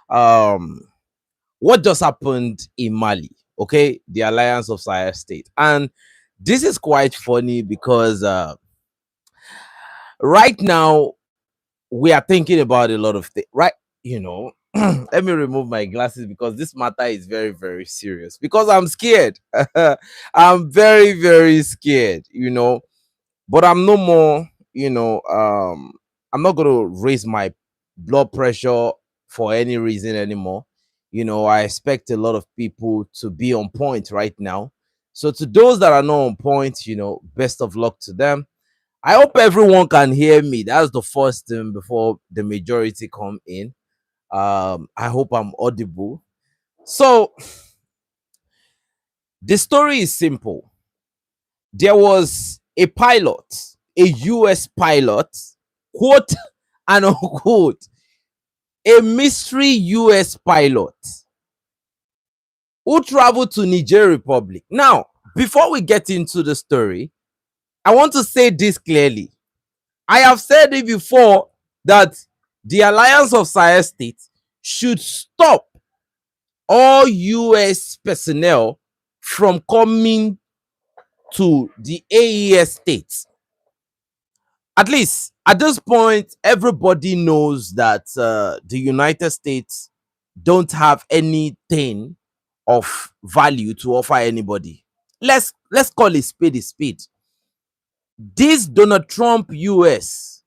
um, what just happened in Mali? Okay, the alliance of Sahel state, and this is quite funny because right now we are thinking about a lot of things, right? You know, let me remove my glasses because this matter is very, very serious. Because I'm scared. I'm very, very scared. But I'm no more. I'm not gonna raise my blood pressure for any reason anymore. I expect a lot of people to be on point right now. So to those that are not on point, best of luck to them. I hope everyone can hear me. That's the first thing before the majority come in. I hope I'm audible. So the story is simple. There was a pilot, a US pilot, quote and unquote, a mystery US pilot who traveled to Niger Republic. Now, before we get into the story, I want to say this clearly. I have said it before that the Alliance of Sahel States should stop all US personnel from coming to the AES states. At least at this point, everybody knows that the United States don't have anything of value to offer anybody. Let's call it spade a spade. This Donald Trump US,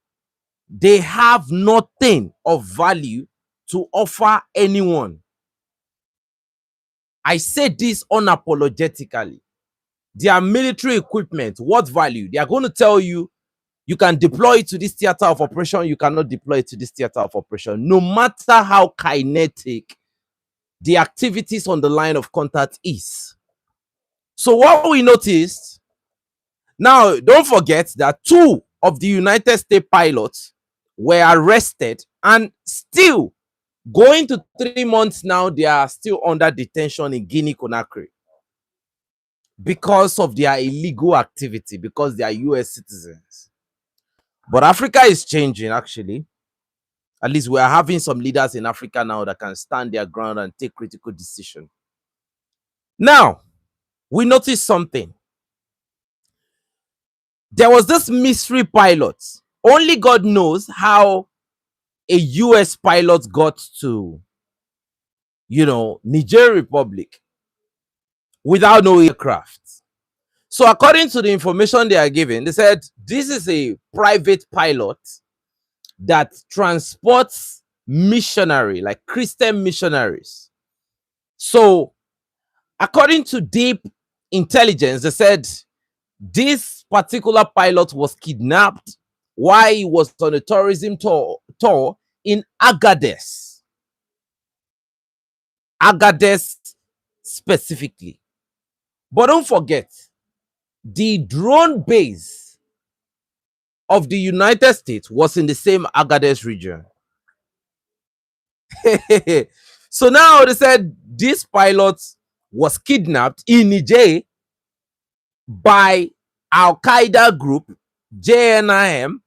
they have nothing of value to offer anyone. I say this unapologetically. Their military equipment, what value? They are going to tell you, you can deploy it to this theater of operation, you cannot deploy it to this theater of operation. No matter how kinetic the activities on the line of contact is. So what we noticed, now don't forget that 2 of the United States pilots were arrested and still going to 3 months now, they are still under detention in Guinea-Conakry because of their illegal activity, because they are US citizens. But Africa is changing, actually. At least we are having some leaders in Africa now that can stand their ground and take critical decisions. Now, we noticed something. There was this mystery pilot. Only God knows how a US pilot got to, Niger Republic without no aircraft. So according to the information they are giving, they said this is a private pilot that transports missionary, like Christian missionaries. So according to deep intelligence, they said this particular pilot was kidnapped while he was on a tourism tour in Agadez. Agadez specifically. But don't forget, the drone base of the United States was in the same Agadez region. So now they said this pilot was kidnapped in Niger by Al-Qaeda group, JNIM.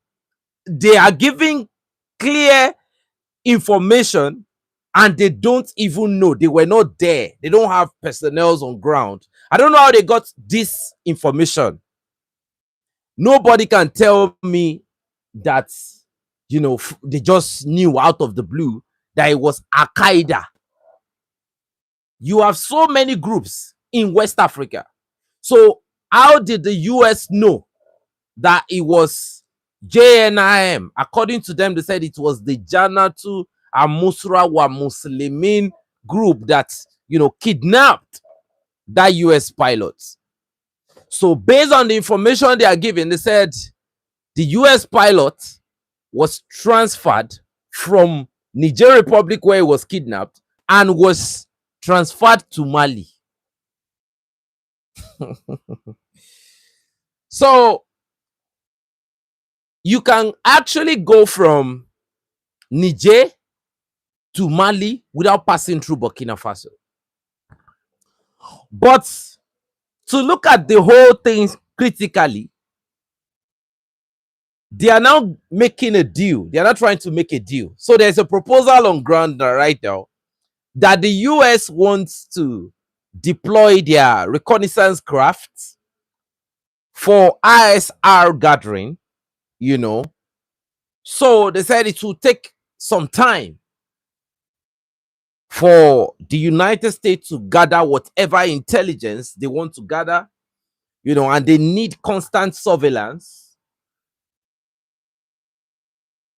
They are giving clear information and they don't even know. They were not there. They don't have personnel on ground. I don't know how they got this information. Nobody can tell me that, they just knew out of the blue that it was Al-Qaeda. You have so many groups in West Africa. So how did the US know that it was JNIM? According to them, they said it was the Janatu Amusra wa Muslimin group that, kidnapped that US pilot. So based on the information they are giving, they said the US pilot was transferred from Niger Republic, where he was kidnapped, and was transferred to Mali. So you can actually go from Niger to Mali without passing through Burkina Faso. But to look at the whole thing critically, they are now making a deal. They are not trying to make a deal. So there's a proposal on ground right now that the US wants to deploy their reconnaissance craft for ISR gathering, you know. So they said it will take some time for the United States to gather whatever intelligence they want to gather, you know, and they need constant surveillance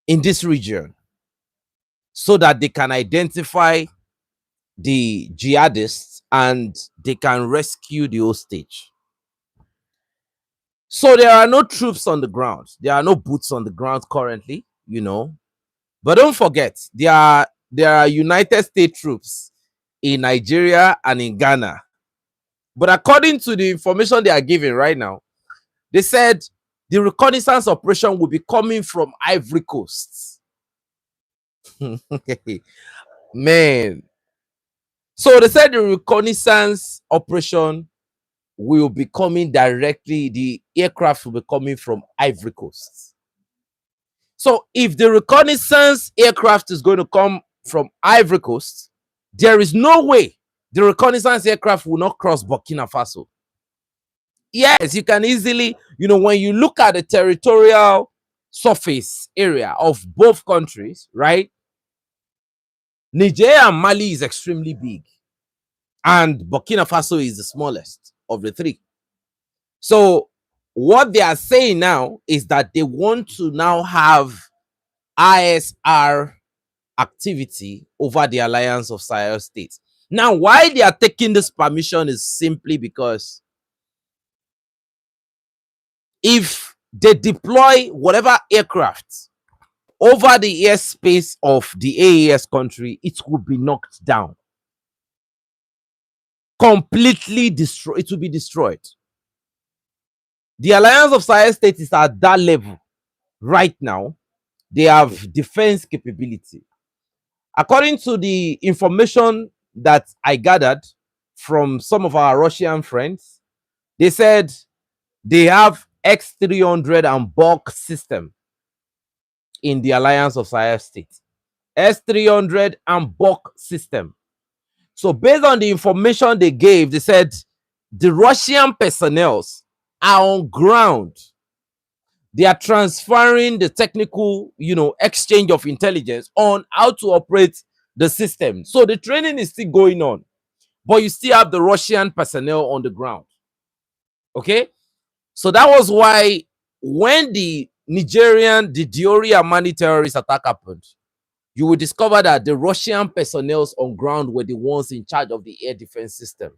in this region so that they can identify the jihadists and they can rescue the hostage. So there are no troops on the ground. There are no boots on the ground currently, you know. But don't forget, there are United States troops in Nigeria and in Ghana. But according to the information they are giving right now, they said the reconnaissance operation will be coming from Ivory Coast. Man. So they said the reconnaissance operation will be coming directly, the aircraft will be coming from Ivory Coast. So if the reconnaissance aircraft is going to come from Ivory Coast, there is no way the reconnaissance aircraft will not cross Burkina Faso. Yes, you can easily, you know, when you look at the territorial surface area of both countries, right? Niger and Mali is extremely big, and Burkina Faso is the smallest of the three. So what they are saying now is that they want to now have ISR activity over the alliance of Sahel states. Now, why they are taking this permission is simply because if they deploy whatever aircraft over the airspace of the AES country, it will be knocked down. Completely destroyed. It will be destroyed. The alliance of Sahel states is at that level right now. They have defense capability. According to the information that I gathered from some of our Russian friends, they said they have X-300 and bulk system in the alliance of Sahel states. S-300 and bulk system. So based on the information they gave, they said the Russian personnel are on ground. They are transferring the technical, you know, exchange of intelligence on how to operate the system. So the training is still going on, but you still have the Russian personnel on the ground. Okay? So that was why when the Diori Amani terrorist attack happened, you will discover that the Russian personnel on ground were the ones in charge of the air defense system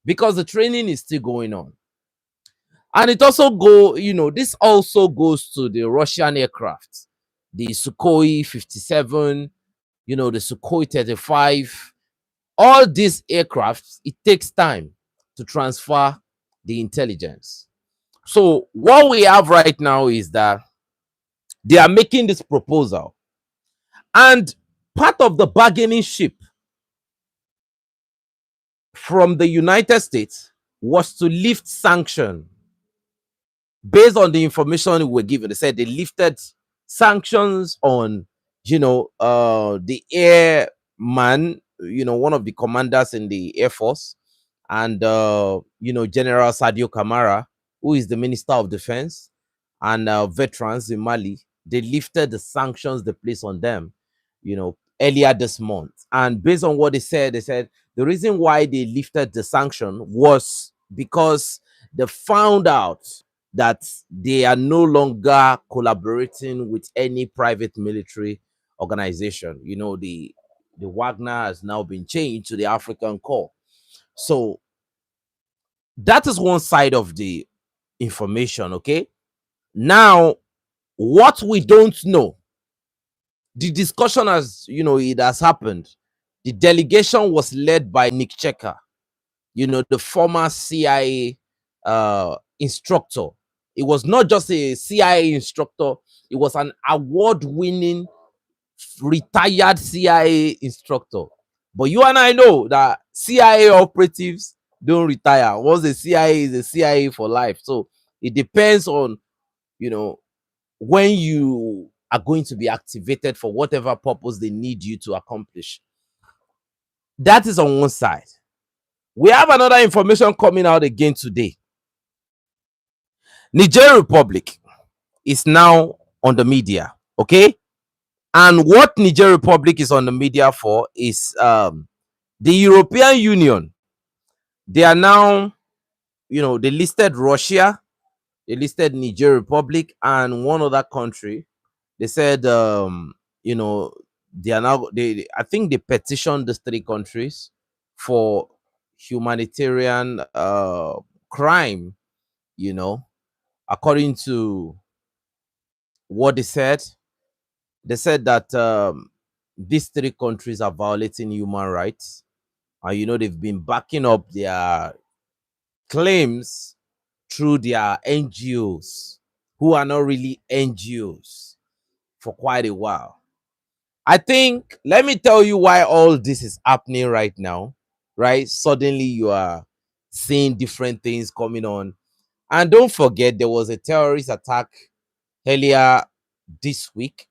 because the training is still going on. And it also this also goes to the Russian aircraft, the Sukhoi 57, the Sukhoi 35. All these aircrafts, it takes time to transfer the intelligence. So what we have right now is that they are making this proposal. And part of the bargaining chip from the United States was to lift sanction. Based on the information we were given, they said they lifted sanctions on, the airman, one of the commanders in the Air Force, and, General Sadio Kamara, who is the Minister of Defense, and veterans in Mali. They lifted the sanctions they placed on them, earlier this month. And based on what they said the reason why they lifted the sanction was because they found out that they are no longer collaborating with any private military organization. The Wagner has now been changed to the African Corps. So that is one side of the information. Okay, now what we don't know, the discussion it has happened. The delegation was led by Nick Checker, the former CIA instructor. It was not just a CIA instructor, it was an award-winning retired CIA instructor. But you and I know that CIA operatives don't retire. Once the CIA is a CIA for life. So it depends on, when you are going to be activated for whatever purpose they need you to accomplish. That is on one side. We have another information coming out again today. Niger Republic is now on the media, okay? And what Niger Republic is on the media for is the European Union. They are now, they listed Russia, they listed Niger Republic, and one other country. They said, they are now, I think they petitioned these three countries for humanitarian crime, you know, according to what they said. They said that these three countries are violating human rights. And, they've been backing up their claims through their NGOs, who are not really NGOs, for quite a while. I think, let me tell you why all this is happening right now, right? Suddenly you are seeing different things coming on. And don't forget, there was a terrorist attack earlier this week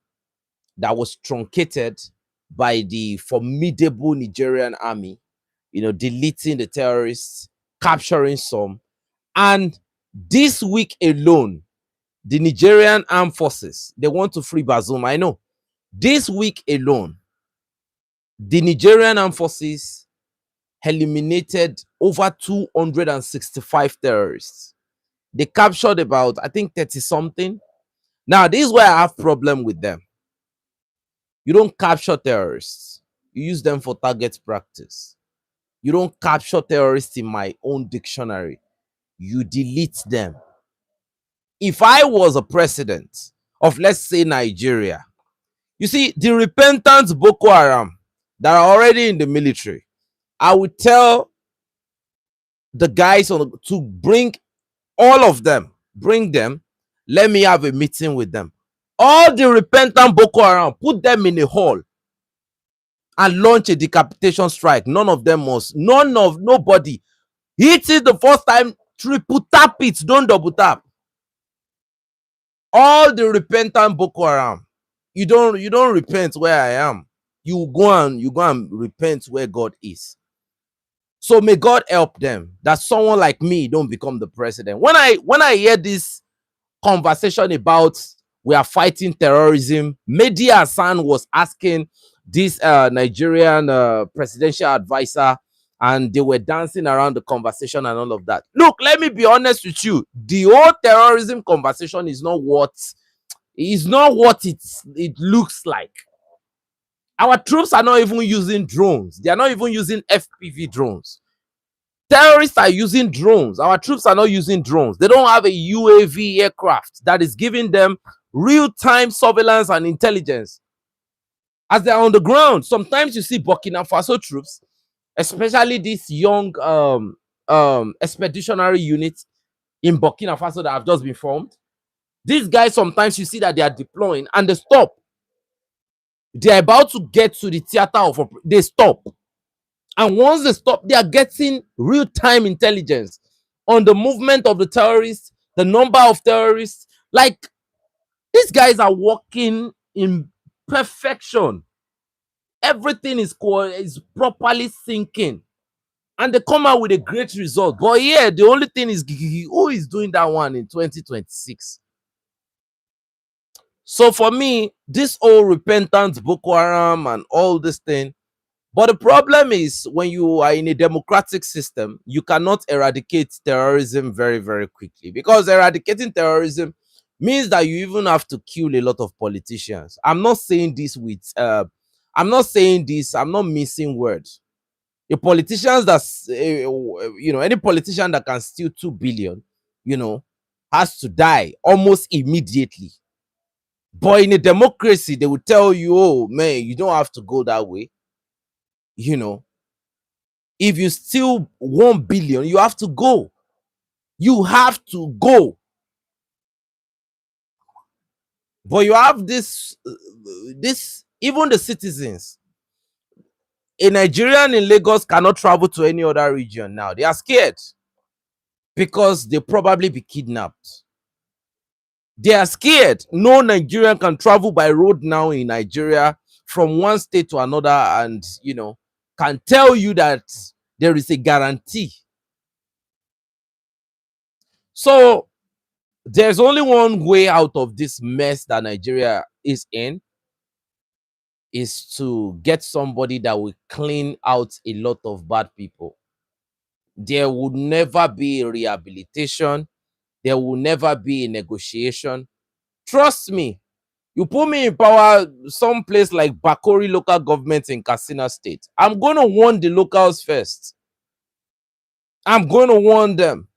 that was truncated by the formidable Nigerian army, deleting the terrorists, capturing some. And this week alone, the Nigerian armed forces, they want to free Bazoum. I know. This week alone, the Nigerian armed forces eliminated over 265 terrorists. They captured about, I think, 30 something. Now, this is where I have problem with them. You don't capture terrorists. You use them for target practice. You don't capture terrorists in my own dictionary. You delete them. If I was a president of, let's say, Nigeria, you see, the repentant Boko Haram that are already in the military, I would tell the guys to bring all of them, bring them, let me have a meeting with them. All the repentant Boko Haram, put them in a hall and launch a decapitation strike. Nobody. Hit it the first time, triple tap it, don't double tap. All the repentant Boko Haram, you don't repent where I am. You go and repent where God is. So may God help them that someone like me don't become the president. When I hear this conversation about we are fighting terrorism, Mehdi Hassan was asking this Nigerian presidential advisor, and they were dancing around the conversation and all of that. Look, let me be honest with you. The whole terrorism conversation is not what it looks like. Our troops are not even using drones. They are not even using FPV drones. Terrorists are using drones. Our troops are not using drones. They don't have a UAV aircraft that is giving them real-time surveillance and intelligence as they're on the ground. Sometimes you see Burkina Faso troops, especially these young expeditionary units in Burkina Faso that have just been formed. These guys, sometimes you see that they are deploying and they stop. They're about to get to the theater of they stop. And once they stop, they are getting real-time intelligence on the movement of the terrorists, the number of terrorists. Like, these guys are working in perfection. Everything is properly syncing. And they come out with a great result. But yeah, the only thing is, who is doing that one in 2026? So for me, this whole repentant Boko Haram and all this thing, but the problem is when you are in a democratic system, you cannot eradicate terrorism very, very quickly, because eradicating terrorism means that you even have to kill a lot of politicians. I'm not saying this I'm not missing words. The politicians that's, any politician that can steal 2 billion, has to die almost immediately. But in a democracy, they will tell you, oh man, you don't have to go that way. If you steal 1 billion, you have to go. You have to go. But you have this, even the citizens. A Nigerian in Lagos cannot travel to any other region now. They are scared because they'll probably be kidnapped. They are scared. No Nigerian can travel by road now in Nigeria from one state to another, and can tell you that there is a guarantee. So there's only one way out of this mess that Nigeria is in, is to get somebody that will clean out a lot of bad people. There would never be a rehabilitation. There will never be a negotiation. Trust me, you put me in power, some place like Bakori local government in Katsina State, I'm going to warn the locals first. I'm going to warn them.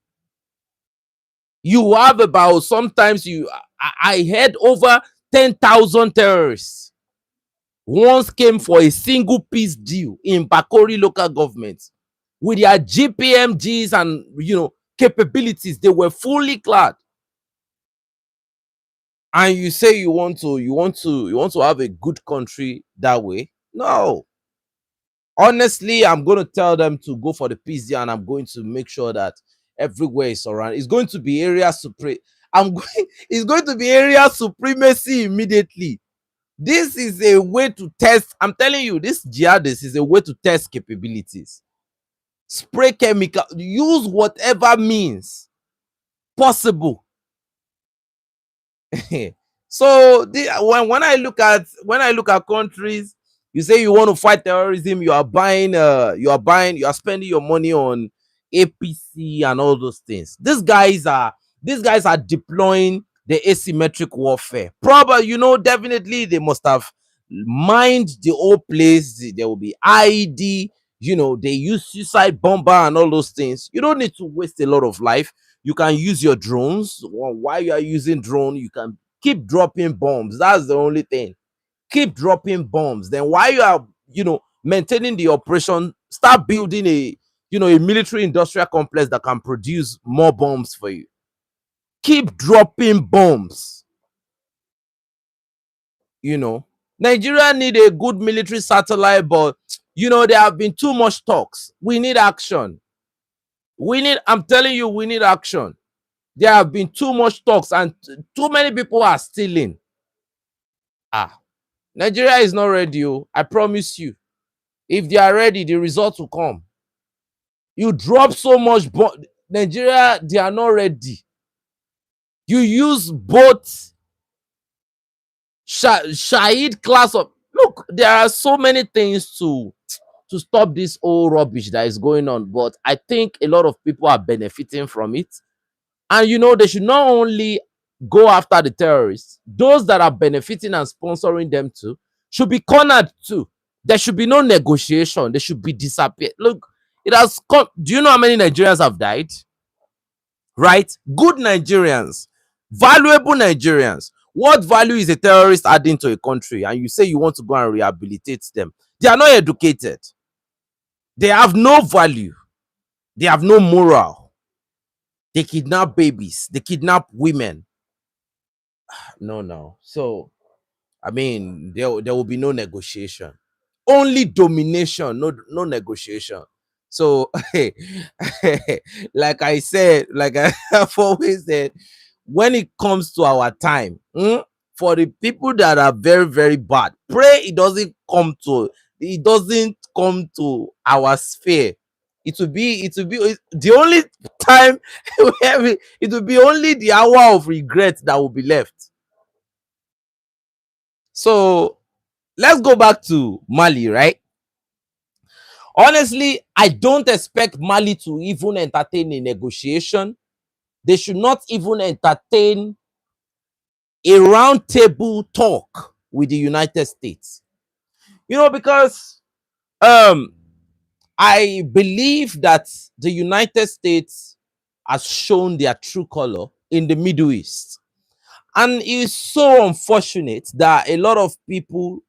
You have about, sometimes I heard over 10,000 terrorists once came for a single peace deal in Bakori local government with their GPMGs and capabilities. They were fully clad. And you say you want to have a good country that way? No. Honestly, I'm going to tell them to go for the peace deal, and I'm going to make sure that everywhere is around. It's going to be area it's going to be area supremacy immediately. This is a way to test. I'm telling you, this jihadist is a way to test capabilities. Spray chemical, use whatever means possible. So when I look at countries, you say you want to fight terrorism, you are spending your money on APC and all those things. These guys are deploying the asymmetric warfare. Probably, definitely they must have mined the whole place. There will be IED, they use suicide bomber and all those things. You don't need to waste a lot of life. You can use your drones. While you are using drone, you can keep dropping bombs. That's the only thing. Keep dropping bombs. Then while you are, maintaining the operation, start building a military industrial complex that can produce more bombs for you. Keep dropping bombs. Nigeria need a good military satellite, but there have been too much talks. We need action. I'm telling you, we need action. There have been too much talks, and too many people are stealing. Nigeria is not ready. I promise you. If they are ready, the results will come. You drop so much Nigeria, they are not ready. You use both Shahid class of. Look, there are so many things to stop this old rubbish that is going on, but I think a lot of people are benefiting from it. And they should not only go after the terrorists, those that are benefiting and sponsoring them too should be cornered too. There should be no negotiation. They should be disappeared. Look, it has come. Do you know how many Nigerians have died? Right? Good Nigerians, valuable Nigerians. What value is a terrorist adding to a country? And you say you want to go and rehabilitate them. They are not educated. They have no value. They have no moral. They kidnap babies. They kidnap women. No. So, I mean, there will be no negotiation. Only domination, no negotiation. So, like I said, like I've always said, when it comes to our time, for the people that are very, very bad, pray it doesn't come to our sphere. It will be the only time it will be only the hour of regret that will be left. So let's go back to Mali, right? Honestly, I don't expect Mali to even entertain a negotiation. They should not even entertain a round table talk with the United States. Because I believe that the United States has shown their true color in the Middle East. And it's so unfortunate that a lot of people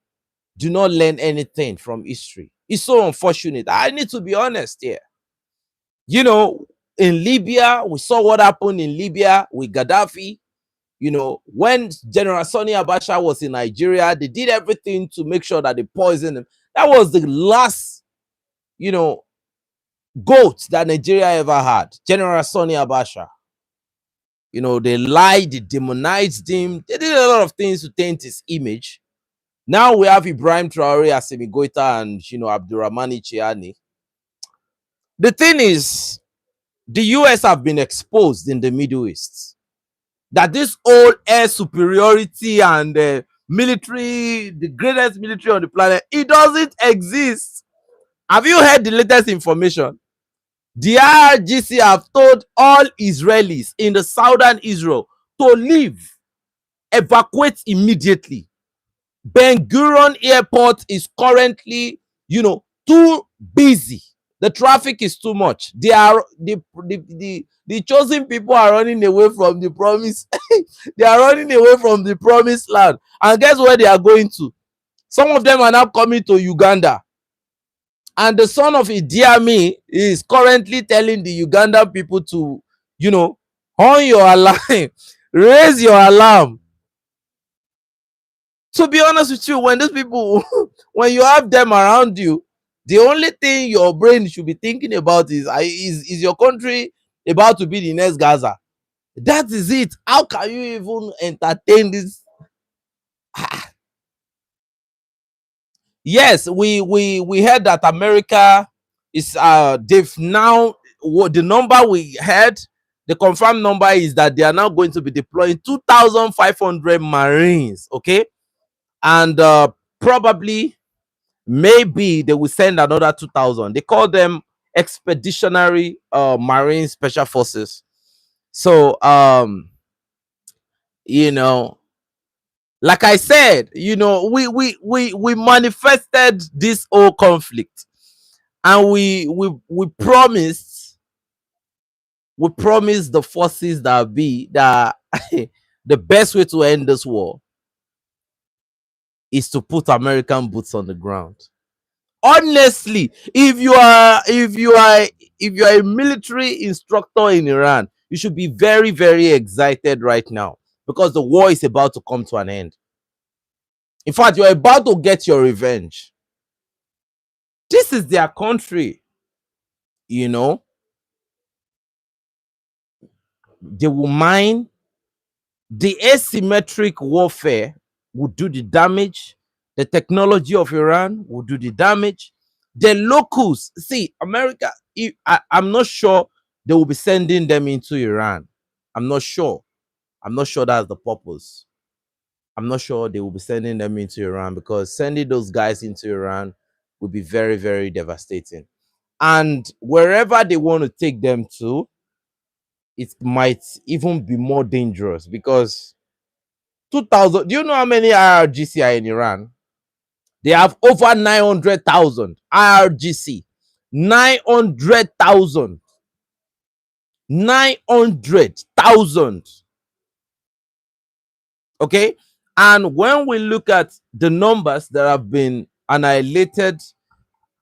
do not learn anything from history. It's so unfortunate. I need to be honest here. In Libya, we saw what happened in Libya with Gaddafi. When General Sani Abacha was in Nigeria, they did everything to make sure that they poisoned him. That was the last, goat that Nigeria ever had, General Sani Abacha. They lied, they demonized him. They did a lot of things to taint his image. Now we have Ibrahim Traore, Assimi Goita, and Abdurrahmani Chiani. The thing is, the US have been exposed in the Middle East that this old air superiority and military, the greatest military on the planet, it doesn't exist. Have you heard the latest information? The IRGC have told all Israelis in the southern Israel to leave, evacuate immediately. Ben Gurion Airport is currently, too busy. The traffic is too much. They are the chosen people are running away from the promise. They are running away from the promised land. And guess where they are going to? Some of them are now coming to Uganda. And the son of Idi Amin is currently telling the Ugandan people to, on your alarm, raise your alarm. To be honest with you, when these people, when you have them around you, the only thing your brain should be thinking about is your country about to be the next Gaza? That is it. How can you even entertain this? Yes, we heard that America is they've now, what the number we heard, the confirmed number is that they are now going to be deploying 2,500 Marines, okay? And probably maybe they will send another 2,000. They call them expeditionary Marine Special Forces. So you know like I said, we manifested this whole conflict, and we promised the forces that be that the best way to end this war is to put American boots on the ground. Honestly, if you are a military instructor in Iran, you should be very, very excited right now, because the war is about to come to an end. In fact, you're about to get your revenge. This is their country. They will mine. The asymmetric warfare will do the damage. The technology of Iran will do the damage. The locals, see, America, I'm not sure they will be sending them into Iran. I'm not sure. I'm not sure that's the purpose. I'm not sure they will be sending them into Iran, because sending those guys into Iran would be very, very devastating. And wherever they want to take them to, it might even be more dangerous, because 2,000. Do you know how many IRGC are in Iran? They have over 900,000 IRGC. 900,000. 900,000. Okay. And when we look at the numbers that have been annihilated,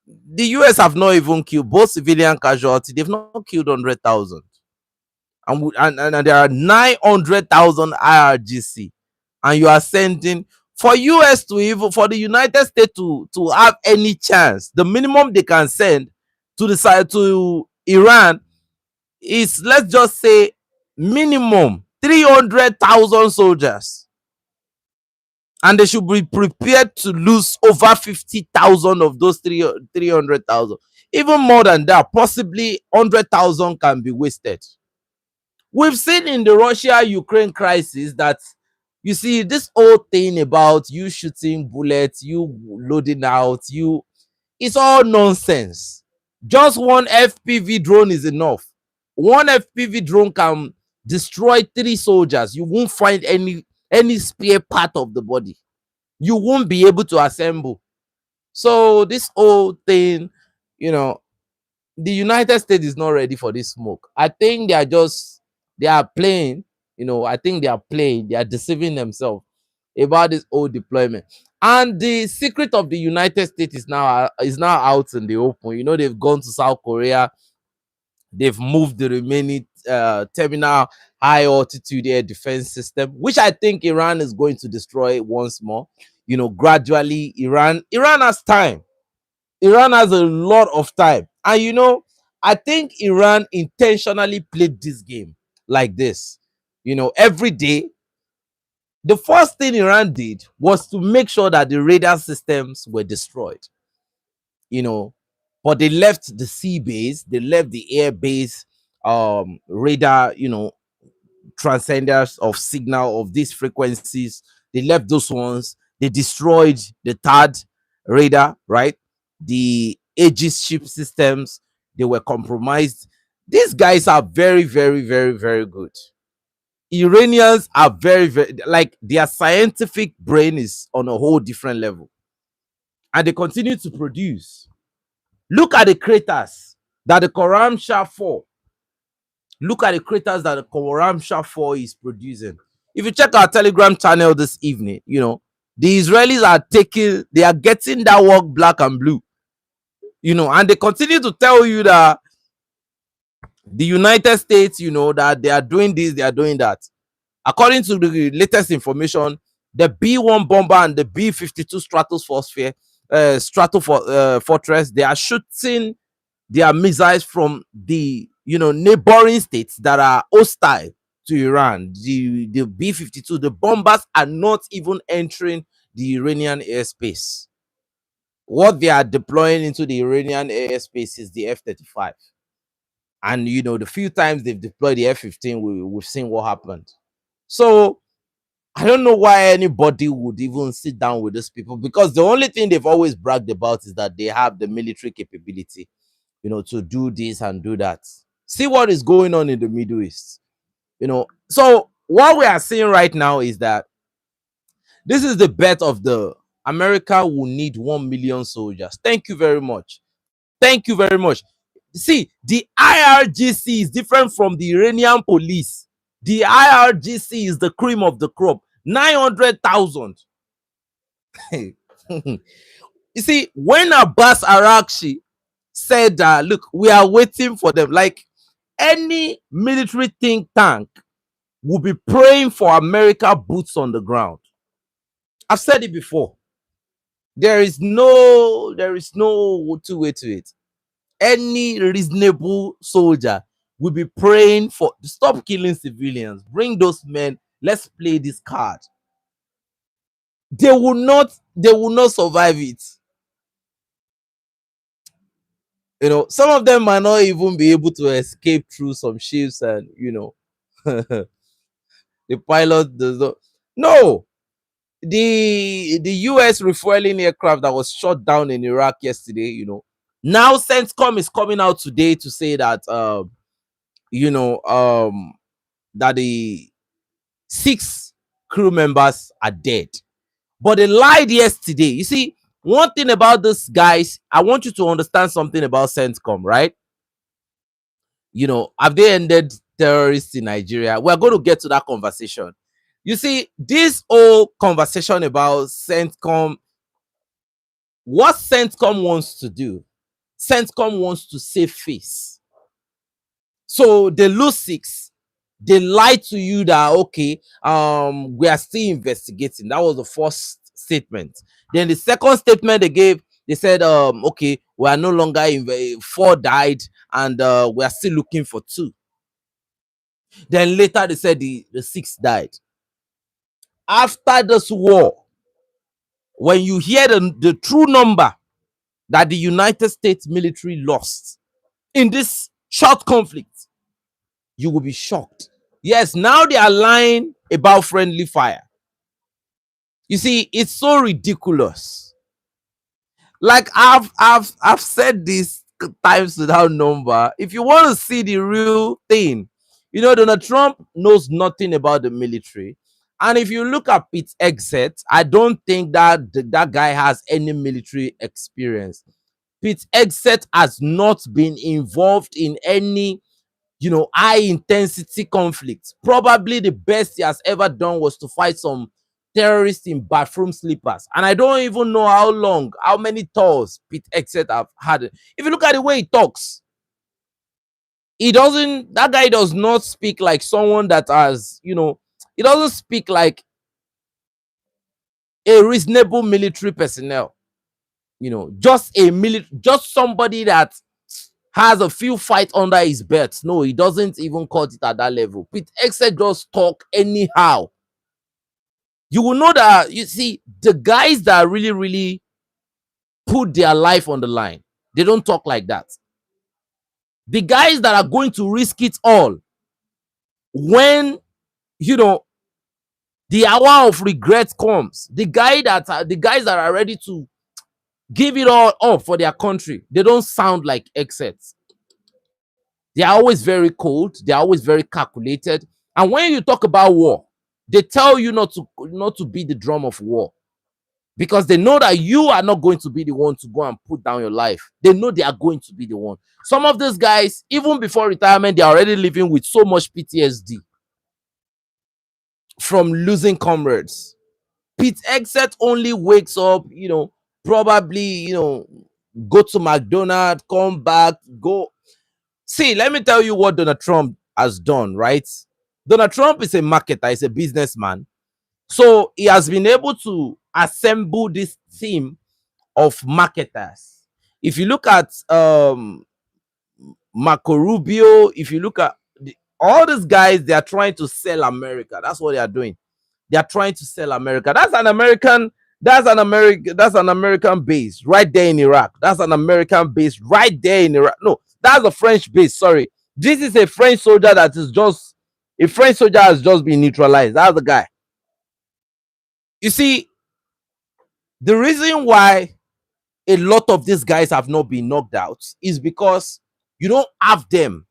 the US have not even killed both civilian casualty. They've not killed 100,000. And there are 900,000 IRGC, and you are sending for US to, even for the United States to have any chance, the minimum they can send to the side to Iran is, let's just say, minimum 300,000 soldiers, and they should be prepared to lose over 50,000 of those 300,000. Even more than that, possibly 100,000 can be wasted. We've seen in the Russia-Ukraine crisis that, you see, this whole thing about you shooting bullets, you loading out, it's all nonsense. Just one FPV drone is enough. One FPV drone can destroy 3 soldiers. You won't find any spare part of the body. You won't be able to assemble. So this whole thing, you know, the United States is not ready for this smoke. I think they are playing, I think they are deceiving themselves about this whole deployment. And the secret of the United States is now out in the open. They've gone to South Korea, they've moved the remaining terminal high altitude air defense system, which I think Iran is going to destroy once more. Gradually, Iran has time. Iran has a lot of time. And I think Iran intentionally played this game like this. Every day The first thing Iran did was to make sure that the radar systems were destroyed, you know, but they left the sea base, they left the air base, radar, transcenders of signal of these frequencies. They left those ones. They destroyed the third radar, right? The Aegis ship systems, they were compromised. These guys are very, very, very, very good. Iranians are very, very, like, their scientific brain is on a whole different level. And they continue to produce. Look at the craters that the Koran Shah 4. Look at the craters that the Koran Shah 4 is producing. If you check our Telegram channel this evening, the Israelis are they are getting that work black and blue, and they continue to tell you that the United States, that they are doing this, they are doing that. According to the latest information, the B-1 bomber and the B-52 Fortress, they are shooting their missiles from the neighboring states that are hostile to Iran. The B-52, the bombers are not even entering the Iranian airspace. What they are deploying into the Iranian airspace is the F-35. And the few times they've deployed the F-15, we've seen what happened. So I don't know why anybody would even sit down with these people, because the only thing they've always bragged about is that they have the military capability, to do this and do that. See what is going on in the Middle East. So what we are seeing right now is that this is the bet of the America will need 1 million soldiers. Thank you very much. Thank you very much. See, the IRGC is different from the Iranian police. The IRGC is the cream of the crop. 900,000. You see, when Abbas Arakshi said, look, we are waiting for them, like, any military think tank will be praying for America boots on the ground. I've said it before. There is no two way to it. Any reasonable soldier will be praying for stop killing civilians. Bring those men. Let's play this card. They will not survive it. Some of them might not even be able to escape through some ships, and the pilot does not. No, the US refueling aircraft that was shot down in Iraq yesterday, now CENTCOM is coming out today to say that that the 6 crew members are dead. But they lied yesterday. You see, one thing about this, guys, I want you to understand something about CENTCOM, right? Have they ended terrorists in Nigeria? We're going to get to that conversation. You see, this whole conversation about CENTCOM, what CENTCOM wants to do, CENTCOM wants to save face. So they lose 6. They lied to you that, okay, we are still investigating. That was the first statement. Then the second statement they gave, they said, okay, we are no longer 4 died, and we are still looking for 2. Then later they said the 6 died. After this war, when you hear the true number that the United States military lost in this short conflict, you will be shocked. Yes, now they are lying about friendly fire. You see, it's so ridiculous. Like, I've said this times without number. If you want to see the real thing, Donald Trump knows nothing about the military. And if you look at Pete Hegseth, I don't think that that guy has any military experience. Pete Hegseth has not been involved in any high intensity conflicts. Probably the best he has ever done was to fight some terrorists in bathroom slippers. And I don't even know how many tours Pete Hegseth have had. If you look at the way he talks, that guy does not speak like someone that has, he doesn't speak like a reasonable military personnel. Just somebody that has a few fights under his belt. No, he doesn't even cut it at that level. Pete Hegseth just talk anyhow. You will know that, you see, the guys that really, really put their life on the line, they don't talk like that. The guys that are going to risk it all when, you know, the hour of regret comes, the guys that are ready to give it all up for their country, they don't sound like exets. They are always very cold, they are always very calculated. And when you talk about war, they tell you not to be the drum of war, because they know that you are not going to be the one to go and put down your life. They know they are going to be the one. Some of these guys, even before retirement, they are already living with so much PTSD from losing comrades. Pete Exet only wakes up, probably, go to McDonald's, come back, go. See, let me tell you what Donald Trump has done, right? Donald Trump is a marketer, he's a businessman. So he has been able to assemble this team of marketers. If you look at Marco Rubio, if you look at all these guys, they are trying to sell America. That's what they are doing. They are trying to sell America. That's an American base right there in Iraq. That's an American base right there in Iraq. No, that's a French base. Sorry. This is a French soldier that is just a French soldier has just been neutralized. That's the guy. You see, the reason why a lot of these guys have not been knocked out is because you don't have them.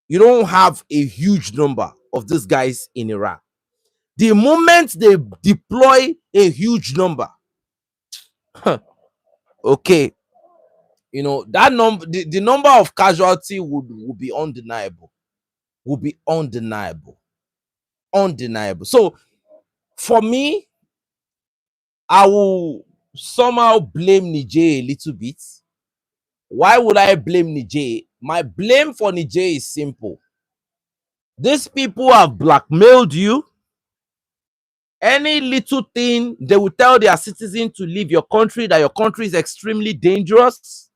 You don't have a huge number of these guys in Iraq. The moment they deploy a huge number, okay, that number, the number of casualty would be undeniable. Would be undeniable. Undeniable. So for me, I will somehow blame Niger a little bit. Why would I blame Niger? My blame for Niger is simple. These people have blackmailed you. Any little thing, they will tell their citizens to leave your country, that your country is extremely dangerous.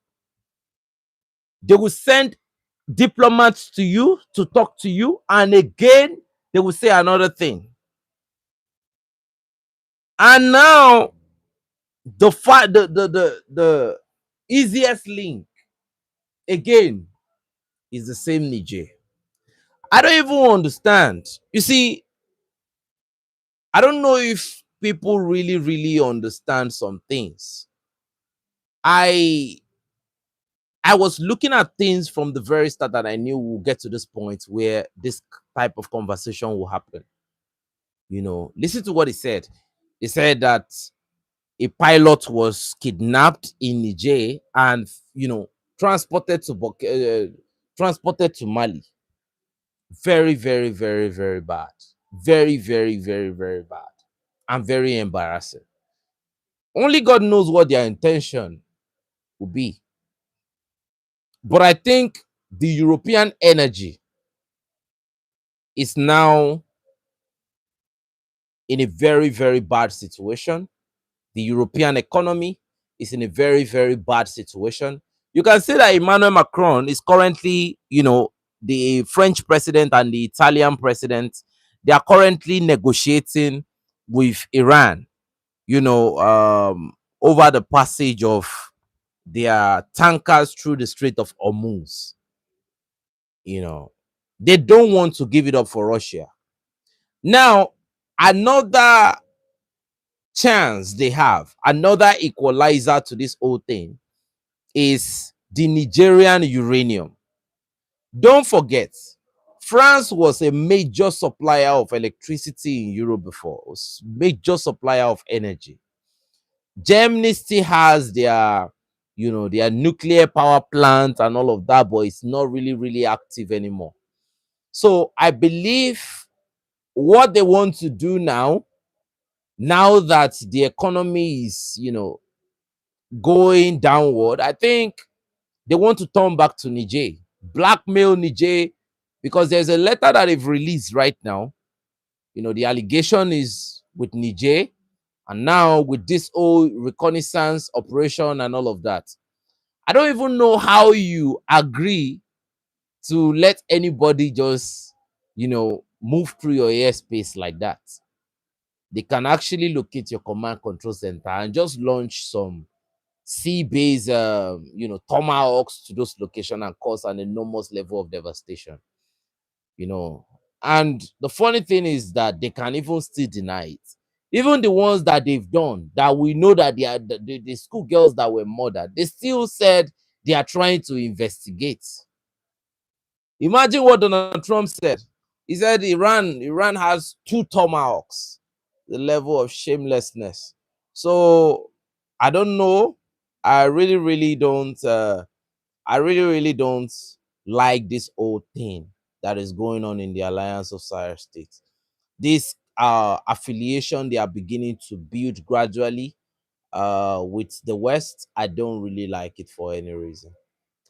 They will send diplomats to you to talk to you, and again, they will say another thing. And now, the easiest link again is the same Niger. I don't even understand. You see, I don't know if people really, really understand some things. I was looking at things from the very start that I knew we'll get to this point where this type of conversation will happen. Listen to what he said. He said that a pilot was kidnapped in Niger and, transported to transported to Mali. Very, very, very, very bad. Very, very, very, very bad. And very embarrassing. Only God knows what their intention will be. But I think the European energy is now in a very, very bad situation. The European economy is in a very, very bad situation. You can say that Emmanuel Macron is currently, the French president and the Italian president, they are currently negotiating with Iran, over the passage of their tankers through the Strait of Hormuz. They don't want to give it up for Russia. Now, another chance they have, another equalizer to this whole thing, is the Nigerian uranium. Don't forget, France was a major supplier of electricity in Europe before, was major supplier of energy. Germany still has their nuclear power plant and all of that, but it's not really, really active anymore. So I believe what they want to do now that the economy is, going downward, I think they want to turn back to Niger, blackmail Niger, because there's a letter that they've released right now. The allegation is with Niger, and now with this whole reconnaissance operation and all of that, I don't even know how you agree to let anybody just, move through your airspace like that. They can actually locate your command control center and just launch some sea-based, tomahawks to those locations and cause an enormous level of devastation. You know, and the funny thing is that they can even still deny it. Even the ones that they've done, that we know that they are the schoolgirls that were murdered, they still said they are trying to investigate. Imagine what Donald Trump said. He said Iran has two tomahawks. The level of shamelessness. So I don't know. I really, really don't. I really, really don't like this whole thing that is going on in the Alliance of Sahel States. This affiliation they are beginning to build gradually with the West, I don't really like it for any reason.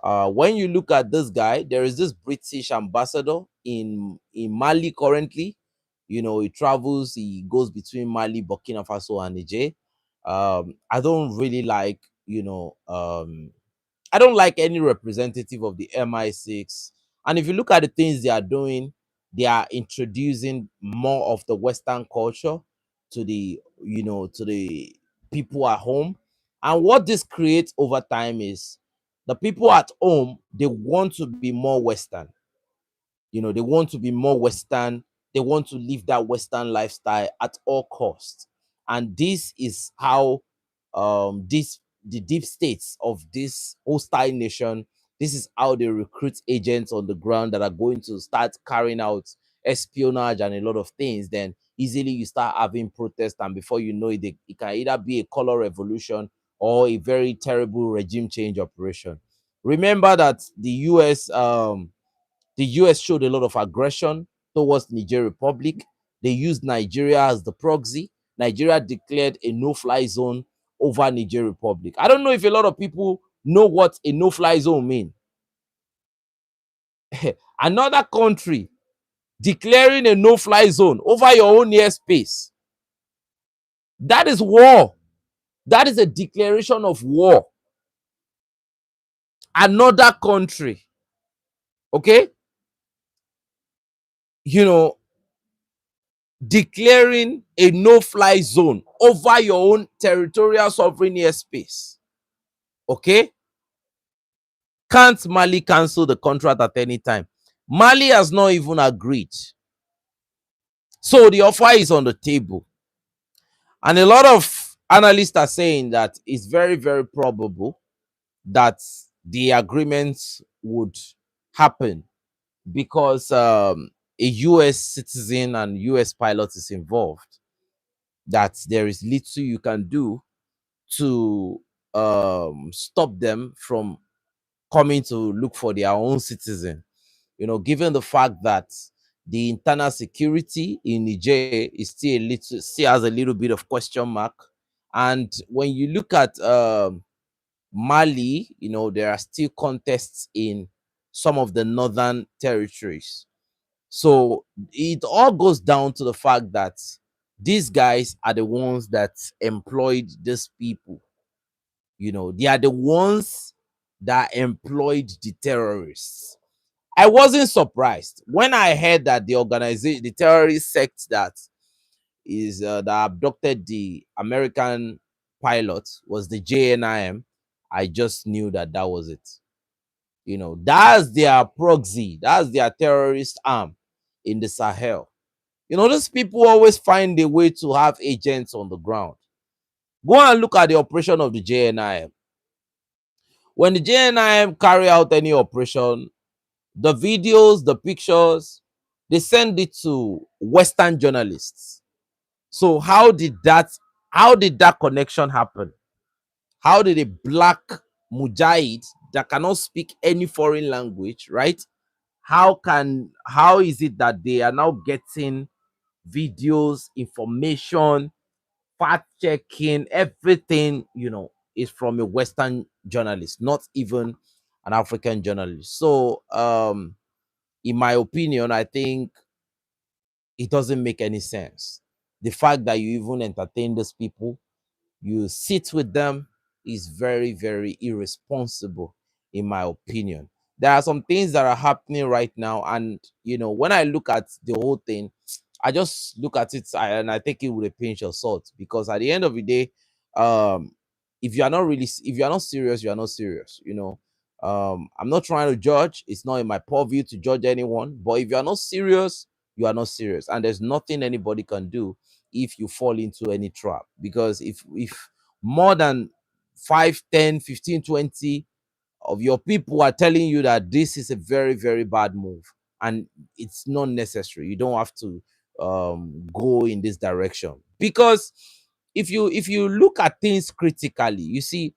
When you look at this guy, there is this British ambassador in Mali currently. You know, he travels, he goes between Mali, Burkina Faso, and Niger. I don't really like, I don't like any representative of the MI6. And if you look at the things they are doing, they are introducing more of the Western culture to the people at home. And what this creates over time is the people at home, they want to be more Western. They want to be more Western. They want to live that Western lifestyle at all costs. And this is how the deep states of this hostile nation, this is how they recruit agents on the ground that are going to start carrying out espionage and a lot of things. Then easily you start having protests, and before you know it, it can either be a color revolution or a very terrible regime change operation. Remember that the US showed a lot of aggression towards Niger Republic. They used Nigeria as the proxy. Nigeria declared a no-fly zone over Niger Republic. I don't know if a lot of people know what a no-fly zone means. Another country declaring a no-fly zone over your own airspace. That is war. That is a declaration of war. Another country, okay, you know, declaring a no-fly zone over your own territorial sovereign airspace. Okay? Can't Mali cancel the contract at any time? Mali has not even agreed. So the offer is on the table. And a lot of analysts are saying that it's very, very probable that the agreement would happen because a US citizen and US pilot is involved. That there is little you can do to stop them from coming to look for their own citizen. Given the fact that the internal security in Niger is still has a little bit of question mark. And when you look at Mali, there are still contests in some of the northern territories. So it all goes down to the fact that these guys are the ones that employed these people. They are the ones that employed the terrorists. I wasn't surprised when I heard that the terrorist sect that abducted the American pilot was the JNIM. I just knew that was it. That's their proxy, that's their terrorist arm in the Sahel. Those people always find a way to have agents on the ground. Go and look at the operation of the JNIM. When the JNIM carry out any operation, the videos, the pictures, they send it to Western journalists. So how did that connection happen? How did a black mujahid that cannot speak any foreign language, right? How is it that they are now getting videos, information, fact checking, everything, is from a Western journalist, not even an African journalist. So, in my opinion, I think it doesn't make any sense. The fact that you even entertain these people, you sit with them, is very, very irresponsible, in my opinion. There are some things that are happening right now, and when I look at the whole thing, I just look at it and I take it with a pinch of salt, because at the end of the day, um, if you are not really, if you are not serious, you are not serious. I'm not trying to judge. It's not in my purview to judge anyone. But if you are not serious, you are not serious, and there's nothing anybody can do if you fall into any trap. Because if more than 5, 10, 15, 20 of your people are telling you that this is a very, very bad move and it's not necessary, you don't have to go in this direction. Because if you look at things critically, you see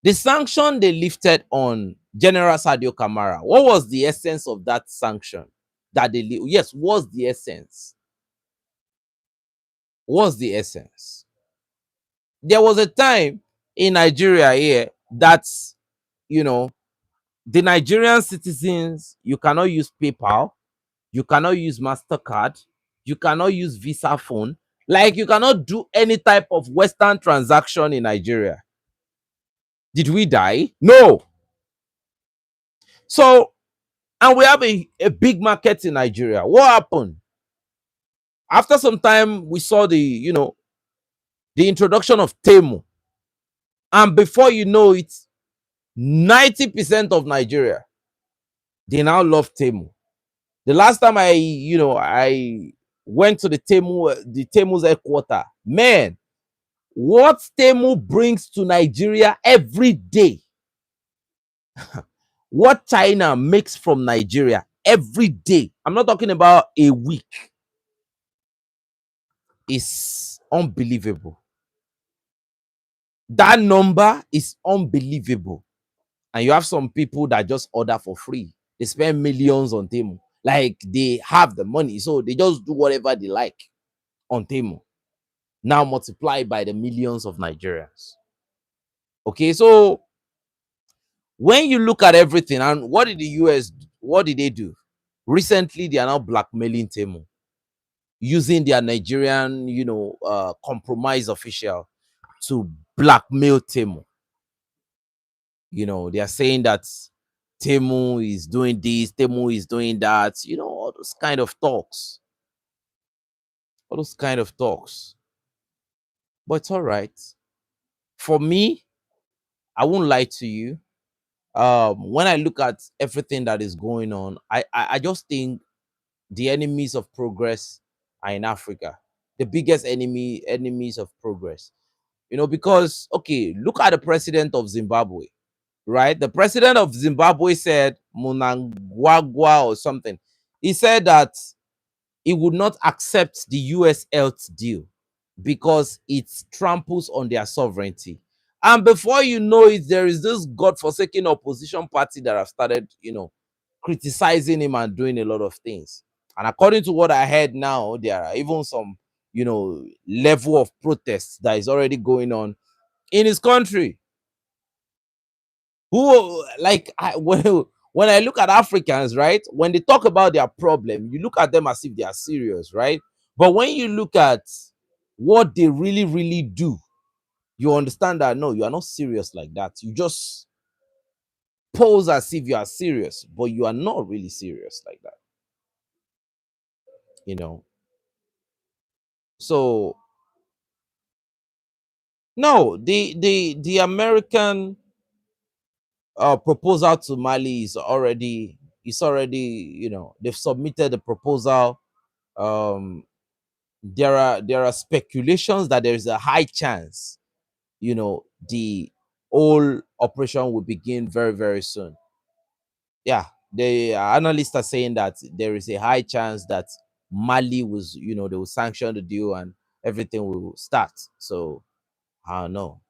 the sanction they lifted on General Sadio Kamara. What was the essence of that sanction that yes, was the essence? Was the essence? There was a time in Nigeria here that, you know, the Nigerian citizens, you cannot use PayPal, you cannot use MasterCard, you cannot use Visa phone, like you cannot do any type of Western transaction in Nigeria. Did we die? No. So, and we have a big market in Nigeria. What happened? After some time, we saw the introduction of Temu. And before you know it, 90% of Nigeria, they now love Temu. The last time I went to the Temu's headquarters, man, what Temu brings to Nigeria every day, what China makes from Nigeria every day, I'm not talking about a week, is unbelievable. That number is unbelievable. And you have some people that just order for free. They spend millions on Temu. Like they have the money, so they just do whatever they like on Temu. Now multiplied by the millions of Nigerians. Okay, so when you look at everything, and what did the US, what did they do? Recently, they are now blackmailing Temu using their Nigerian, compromise official to blackmail Temu. They are saying that Temu is doing this, Temu is doing that, all those kind of talks. All those kind of talks. But it's all right. For me, I won't lie to you. When I look at everything that is going on, I just think the enemies of progress are in Africa. The biggest enemies of progress. Because okay, look at the president of Zimbabwe, right? The president of Zimbabwe said Munangagwa or something. He said that he would not accept the US health deal because it tramples on their sovereignty. And before you know it, there is this godforsaken opposition party that have started, criticizing him and doing a lot of things. And according to what I heard now, there are even some, level of protests that is already going on in his country. Who, like, when I look at Africans, right, when they talk about their problem, you look at them as if they are serious, right? But when you look at what they really, really do, you understand that no, you are not serious like that. You just pose as if you are serious, but you are not really serious like that, you know. So no, the American proposal to Mali is already, they've submitted the proposal. um there are speculations that there is a high chance, the whole operation will begin very, very soon. Yeah, the analysts are saying that there is a high chance that Mali was, they will sanction the deal and everything will start. So I don't know.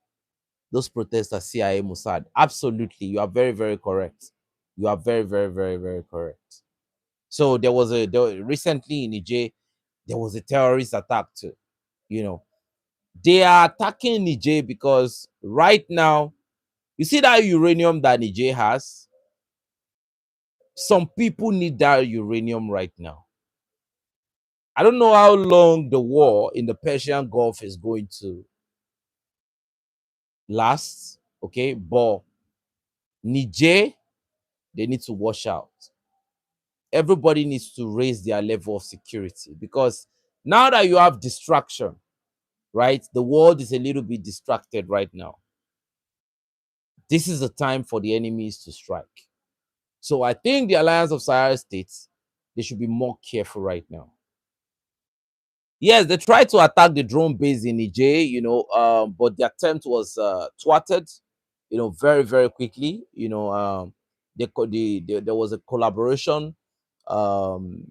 Those protests are CIA Mossad. Absolutely, you are very, very correct. You are very, very, very, very correct. So recently in Niger, there was a terrorist attack too. You know, they are attacking Niger because right now, you see that uranium that Niger has. Some people need that uranium right now. I don't know how long the war in the Persian Gulf is going to last. Okay, but Niger, they need to wash out. everybody needs to raise their level of security, because now that you have distraction, right? The world is a little bit distracted right now. This is the time for the enemies to strike. So I think the Alliance of Sahel States, they should be more careful right now. Yes, they tried to attack the drone base in Niger, but the attempt was thwarted, very, very quickly. There was a collaboration um,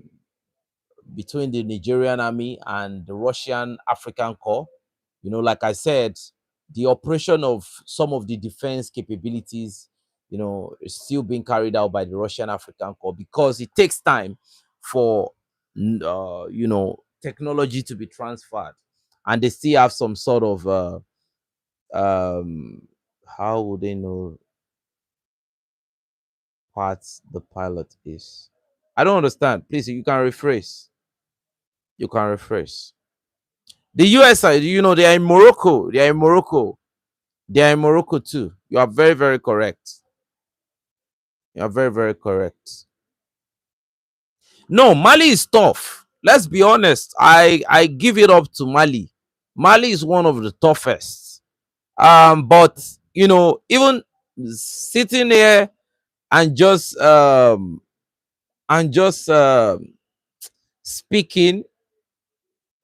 between the Nigerian army and the Russian African Corps. Like I said, the operation of some of the defense capabilities, is still being carried out by the Russian African Corps, because it takes time for, technology to be transferred, and they still have some sort of, um, how would they know what the pilot is? I don't understand. Please, you can rephrase. You can rephrase. The US, they are in Morocco. They are in Morocco. They are in Morocco too. You are very, very correct. You are very, very correct. No, Mali is tough. Let's be honest. I give it up to Mali. Mali is one of the toughest. But even sitting here and just speaking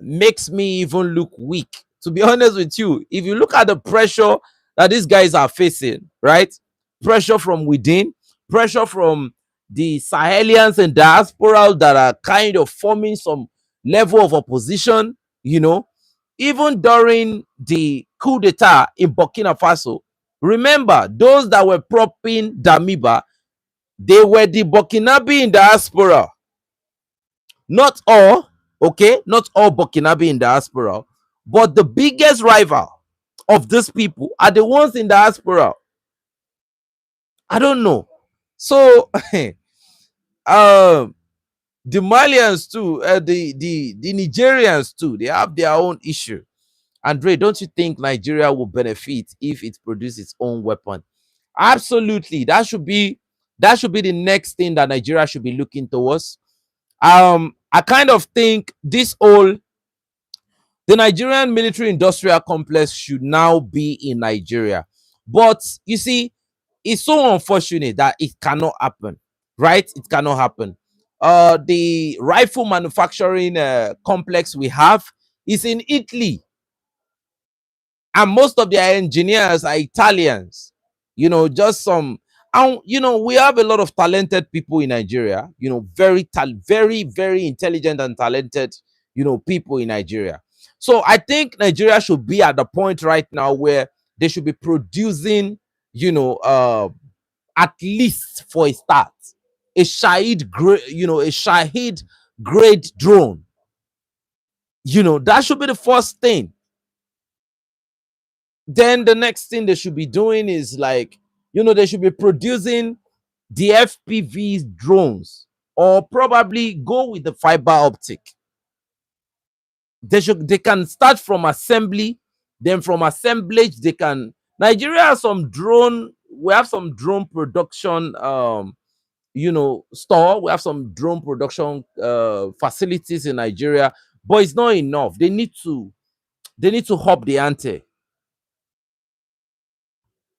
makes me even look weak. To be honest with you, if you look at the pressure that these guys are facing, right? Pressure from within, pressure from the Sahelians and diaspora that are kind of forming some level of opposition, even during the coup d'etat in Burkina Faso. Remember, those that were propping Damiba, they were the Burkinabe in diaspora. Not all, okay, not all Burkinabe in diaspora, but the biggest rival of these people are the ones in diaspora. I don't know. So, um, the Malians too, the Nigerians too, they have their own issue. Andre, don't you think Nigeria will benefit if it produces its own weapon? Absolutely. That should be the next thing that Nigeria should be looking towards. I kind of think the Nigerian military industrial complex should now be in Nigeria. But you see, it's so unfortunate that it cannot happen, right? It cannot happen. The rifle manufacturing complex we have is in Italy, and most of their engineers are Italians. Just some, and we have a lot of talented people in Nigeria. Very, very intelligent and talented, people in Nigeria. So I think Nigeria should be at the point right now where they should be producing, at least for a start, a Shahid grade drone. That should be the first thing. Then the next thing they should be doing is, like, they should be producing the FPV drones, or probably go with the fiber optic. They can start from assembly, then from assemblage they can. Nigeria has some drone. We have some drone production store. We have some drone production facilities in Nigeria, but it's not enough. They need to hop the ante.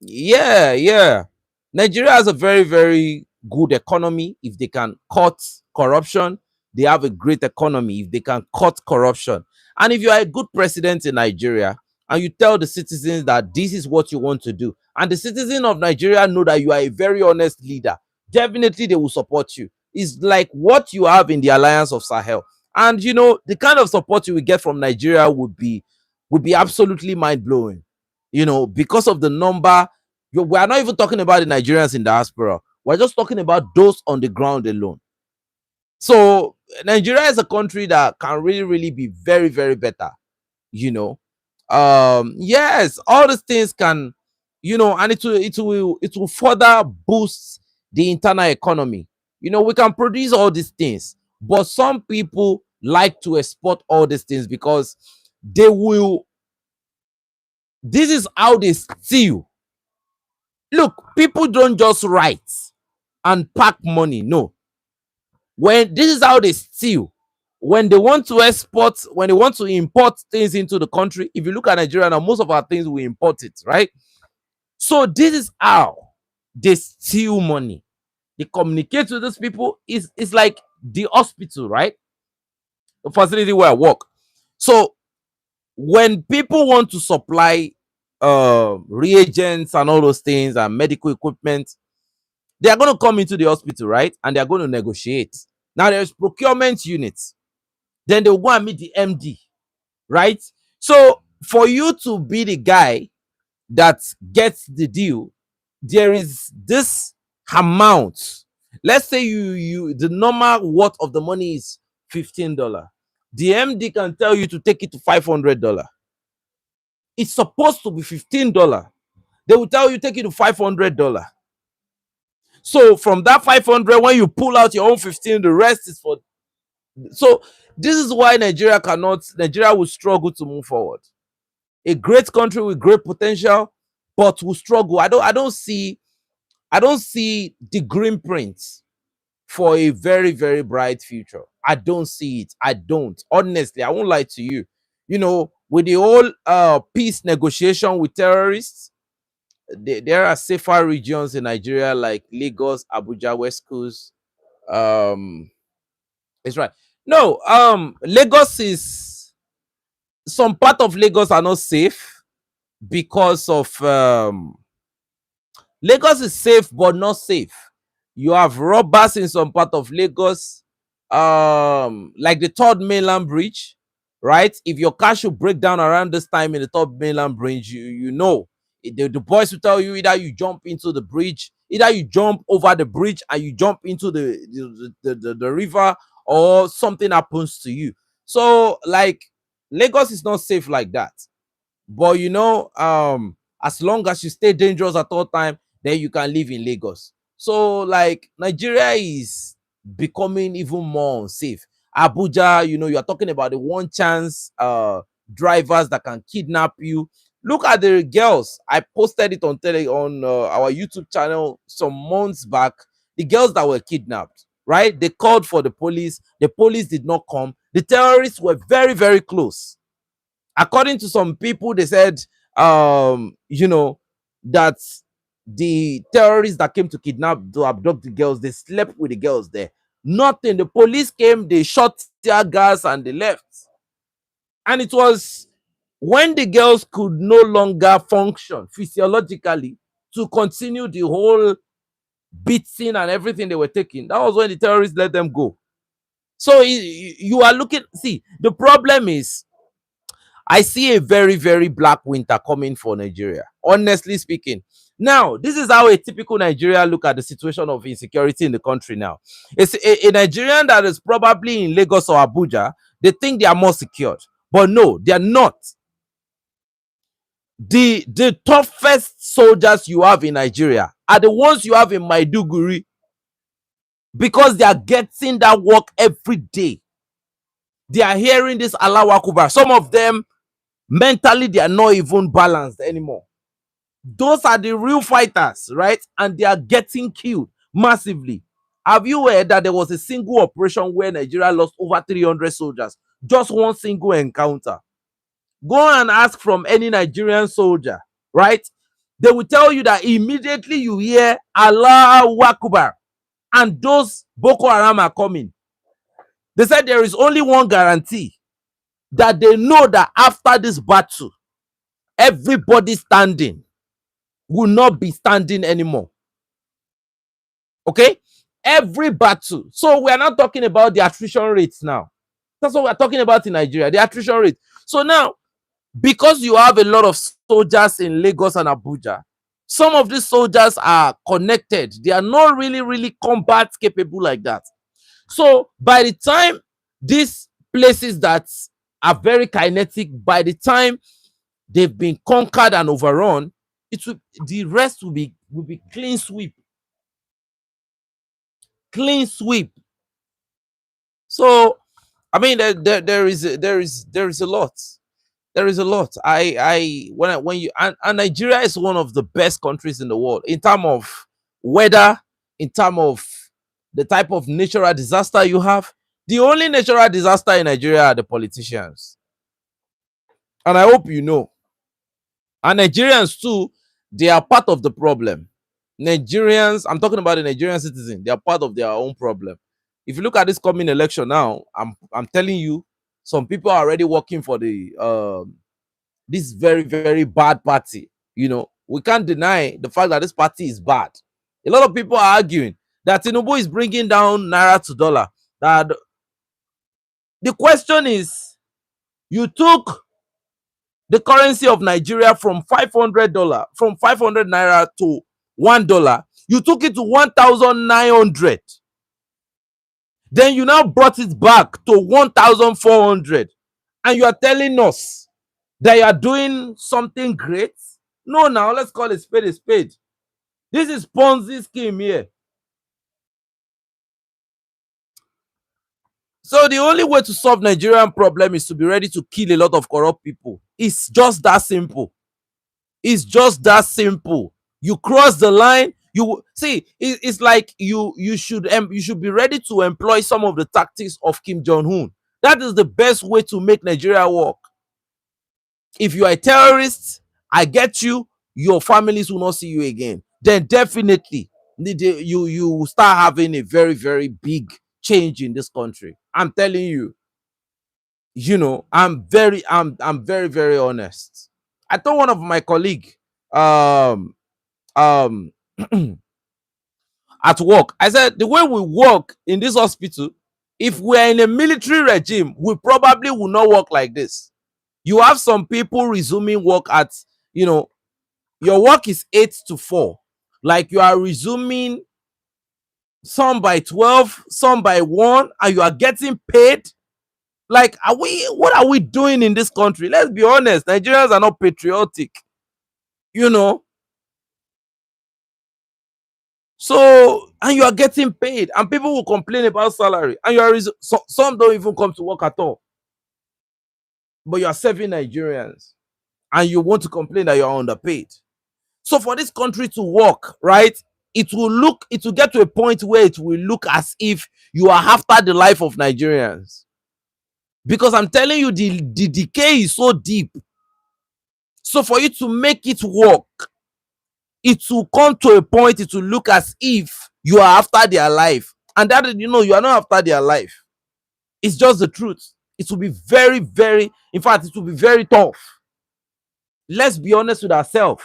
Yeah, yeah. Nigeria has a very, very good economy. If they can cut corruption, they have a great economy. If they can cut corruption, and if you are a good president in Nigeria and you tell the citizens that this is what you want to do, and the citizens of Nigeria know that you are a very honest leader, definitely they will support you. It's like what you have in the Alliance of Sahel. And the kind of support you will get from Nigeria would be absolutely mind blowing. Because of the number. We are not even talking about the Nigerians in diaspora. We're just talking about those on the ground alone. So Nigeria is a country that can really, really be very, very better. You know, yes, all these things can, and it will further boost the internal economy. We can produce all these things, but some people like to export all these things because they will. This is how they steal. Look, people don't just write and pack money. No, When this is how they steal. When they want to export, when they want to import things into the country, if you look at Nigeria now, most of our things we import it, right? So this is how they steal money. They communicate with these people. It's like the hospital, right? The facility where I work. So when people want to supply reagents and all those things and medical equipment, they are going to come into the hospital, right? And they are going to negotiate. Now there's procurement units. Then they'll go and meet the MD, right? So for you to be the guy that gets the deal, there is this amount. Let's say you the normal worth of the money is $15. The MD can tell you to take it to $500. It's supposed to be $15. They will tell you take it to $500. So from that 500, when you pull out your own 15, the rest is for. So this is why Nigeria will struggle to move forward. A great country with great potential, but will struggle. I don't see the green print for a very, very bright future. I don't see it. I don't. Honestly, I won't lie to you. You know, with the whole peace negotiation with terrorists, there are safer regions in Nigeria like Lagos, Abuja, West Coast. It's right. No, Lagos is some part of Lagos are not safe because of Lagos is safe but not safe. You have robbers in some part of Lagos, like the third mainland bridge, right? If your car should break down around this time in the third mainland bridge, you know the boys will tell you either you jump into the bridge, either you jump over the bridge and you jump into the river, or something happens to you. So like Lagos is not safe like that. But you know, as long as you stay dangerous at all time, then you can live in Lagos. So like Nigeria is becoming even more unsafe. Abuja, you know, you are talking about the one chance drivers that can kidnap you. Look at the girls. I posted it on our YouTube channel some months back. The girls that were kidnapped, right? They called for the police. The police did not come. The terrorists were very, very close. According to some people, they said, you know, that the terrorists that came to kidnap, to abduct the girls, they slept with the girls there. Nothing. The police came, they shot tear gas, and they left. And it was when the girls could no longer function physiologically to continue the whole beating and everything they were taking. That was when the terrorists let them go. So you are looking, see, the problem is I see a very, very black winter coming for Nigeria, honestly speaking. Now, this is how a typical Nigerian look at the situation of insecurity in the country now. It's a Nigerian that is probably in Lagos or Abuja. They think they are more secured, but no, they are not. The toughest soldiers you have in Nigeria are the ones you have in Maiduguri, because they are getting that work every day. They are hearing this Allahu Akbar. Some of them mentally they are not even balanced anymore. Those are the real fighters, right? And they are getting killed massively. Have you heard that there was a single operation where Nigeria lost over 300 soldiers? Just one single encounter. Go and ask from any Nigerian soldier, right? They will tell you that immediately you hear Allahu Akbar and those Boko Haram are coming. They said there is only one guarantee, that they know that after this battle, everybody standing will not be standing anymore. Okay? Every battle. So we are not talking about the attrition rates now. That's what we're talking about in Nigeria, the attrition rate. So now, because you have a lot of soldiers in Lagos and Abuja, some of these soldiers are connected. They are not really, really combat capable like that. So by the time these places that are very kinetic, by the time they've been conquered and overrun, the rest will be clean sweep. Clean sweep. So I mean, there is a lot. There is a lot. And Nigeria is one of the best countries in the world in terms of weather, in terms of the type of natural disaster you have. The only natural disaster in Nigeria are the politicians. And I hope you know. And Nigerians too, they are part of the problem. Nigerians, I'm talking about the Nigerian citizen, they are part of their own problem. If you look at this coming election now, I'm telling you, some people are already working for the this very, very bad party. You know, we can't deny the fact that this party is bad. A lot of people are arguing that Tinubu is bringing down naira to dollar. That the question is, you took the currency of Nigeria from $500, from 500 naira to $1. You took it to 1,900. Then you now brought it back to 1,400. And you are telling us that you are doing something great? No, now let's call it spade a spade. This is Ponzi scheme here. So the only way to solve Nigerian problem is to be ready to kill a lot of corrupt people. It's just that simple. It's just that simple. You cross the line, you see. It's like you should be ready to employ some of the tactics of Kim Jong-un. That is the best way to make Nigeria work. If you are a terrorist, I get you. Your families will not see you again. Then definitely you start having a very, very big change in this country. I'm telling you. You know, I'm very, very honest. I told one of my colleague, um at work, I said, the way we work in this hospital, if we're in a military regime, we probably will not work like this. You have some people resuming work at, you know, your work is 8 to 4, like you are resuming some by 12, some by 1, and you are getting paid. Like, what are we doing in this country? Let's be honest, Nigerians are not patriotic, you know. So, and you are getting paid, and people will complain about salary, and you are some don't even come to work at all, but you are serving Nigerians, and you want to complain that you are underpaid. So for this country to work, right, it will get to a point where it will look as if you are after the life of Nigerians, because I'm telling you, the decay is so deep. So for you to make it work, it will come to a point, it will look as if you are after their life, and that, you know, you are not after their life. It's just the truth. It will be very, very, in fact, it will be very tough. Let's be honest with ourselves.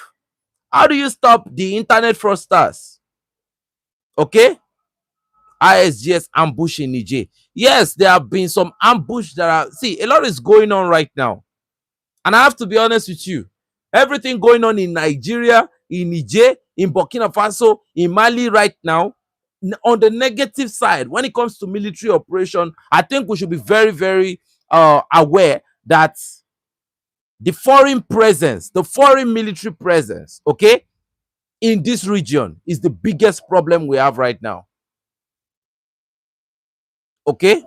How do you stop the internet fraudsters? Okay, ISGS ambush in Niger. Yes, there have been some ambush that are, see, a lot is going on right now, and I have to be honest with you. Everything going on in Nigeria, in Niger, in Burkina Faso, in Mali right now, on the negative side, when it comes to military operation, I think we should be very, very aware that the foreign presence, the foreign military presence, okay, in this region is the biggest problem we have right now. Okay.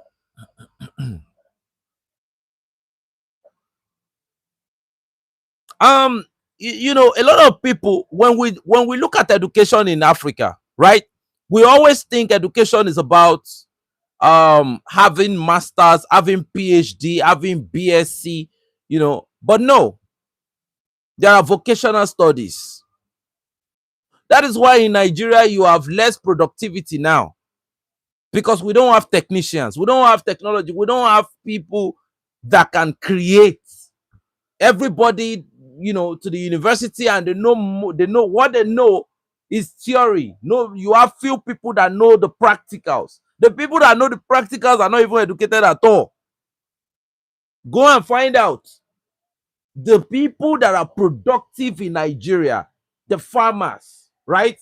You know, a lot of people, when we look at education in Africa, right, we always think education is about having masters, having PhD, having BSc, you know, but no, there are vocational studies. That is why in Nigeria you have less productivity now, because we don't have technicians, we don't have technology, we don't have people that can create. Everybody, you know, to the university, and they know what they know is theory. No, you have few people that know the practicals. The people that know the practicals are not even educated at all. Go and find out. The people that are productive in Nigeria, the farmers, right?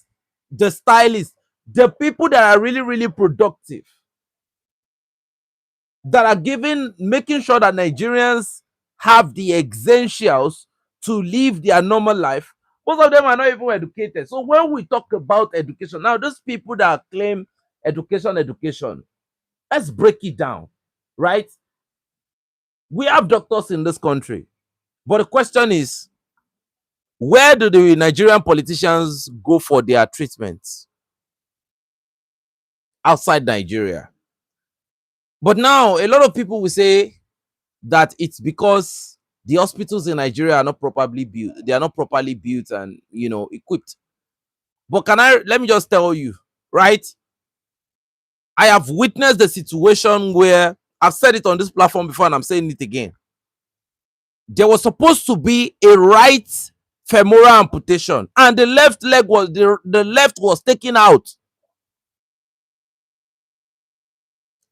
The stylists, the people that are really, really productive, that are making sure that Nigerians have the essentials to live their normal life. Most of them are not even educated. So when we talk about education, now those people that claim education, let's break it down, right? We have doctors in this country, but the question is, where do the Nigerian politicians go for their treatments? outside Nigeria. But now a lot of people will say that it's because the hospitals in Nigeria are not properly built. They are not properly built and equipped. But let me just tell you, right? I have witnessed the situation where I've said it on this platform before and I'm saying it again. There was supposed to be a right femoral amputation and the left leg was the left was taken out.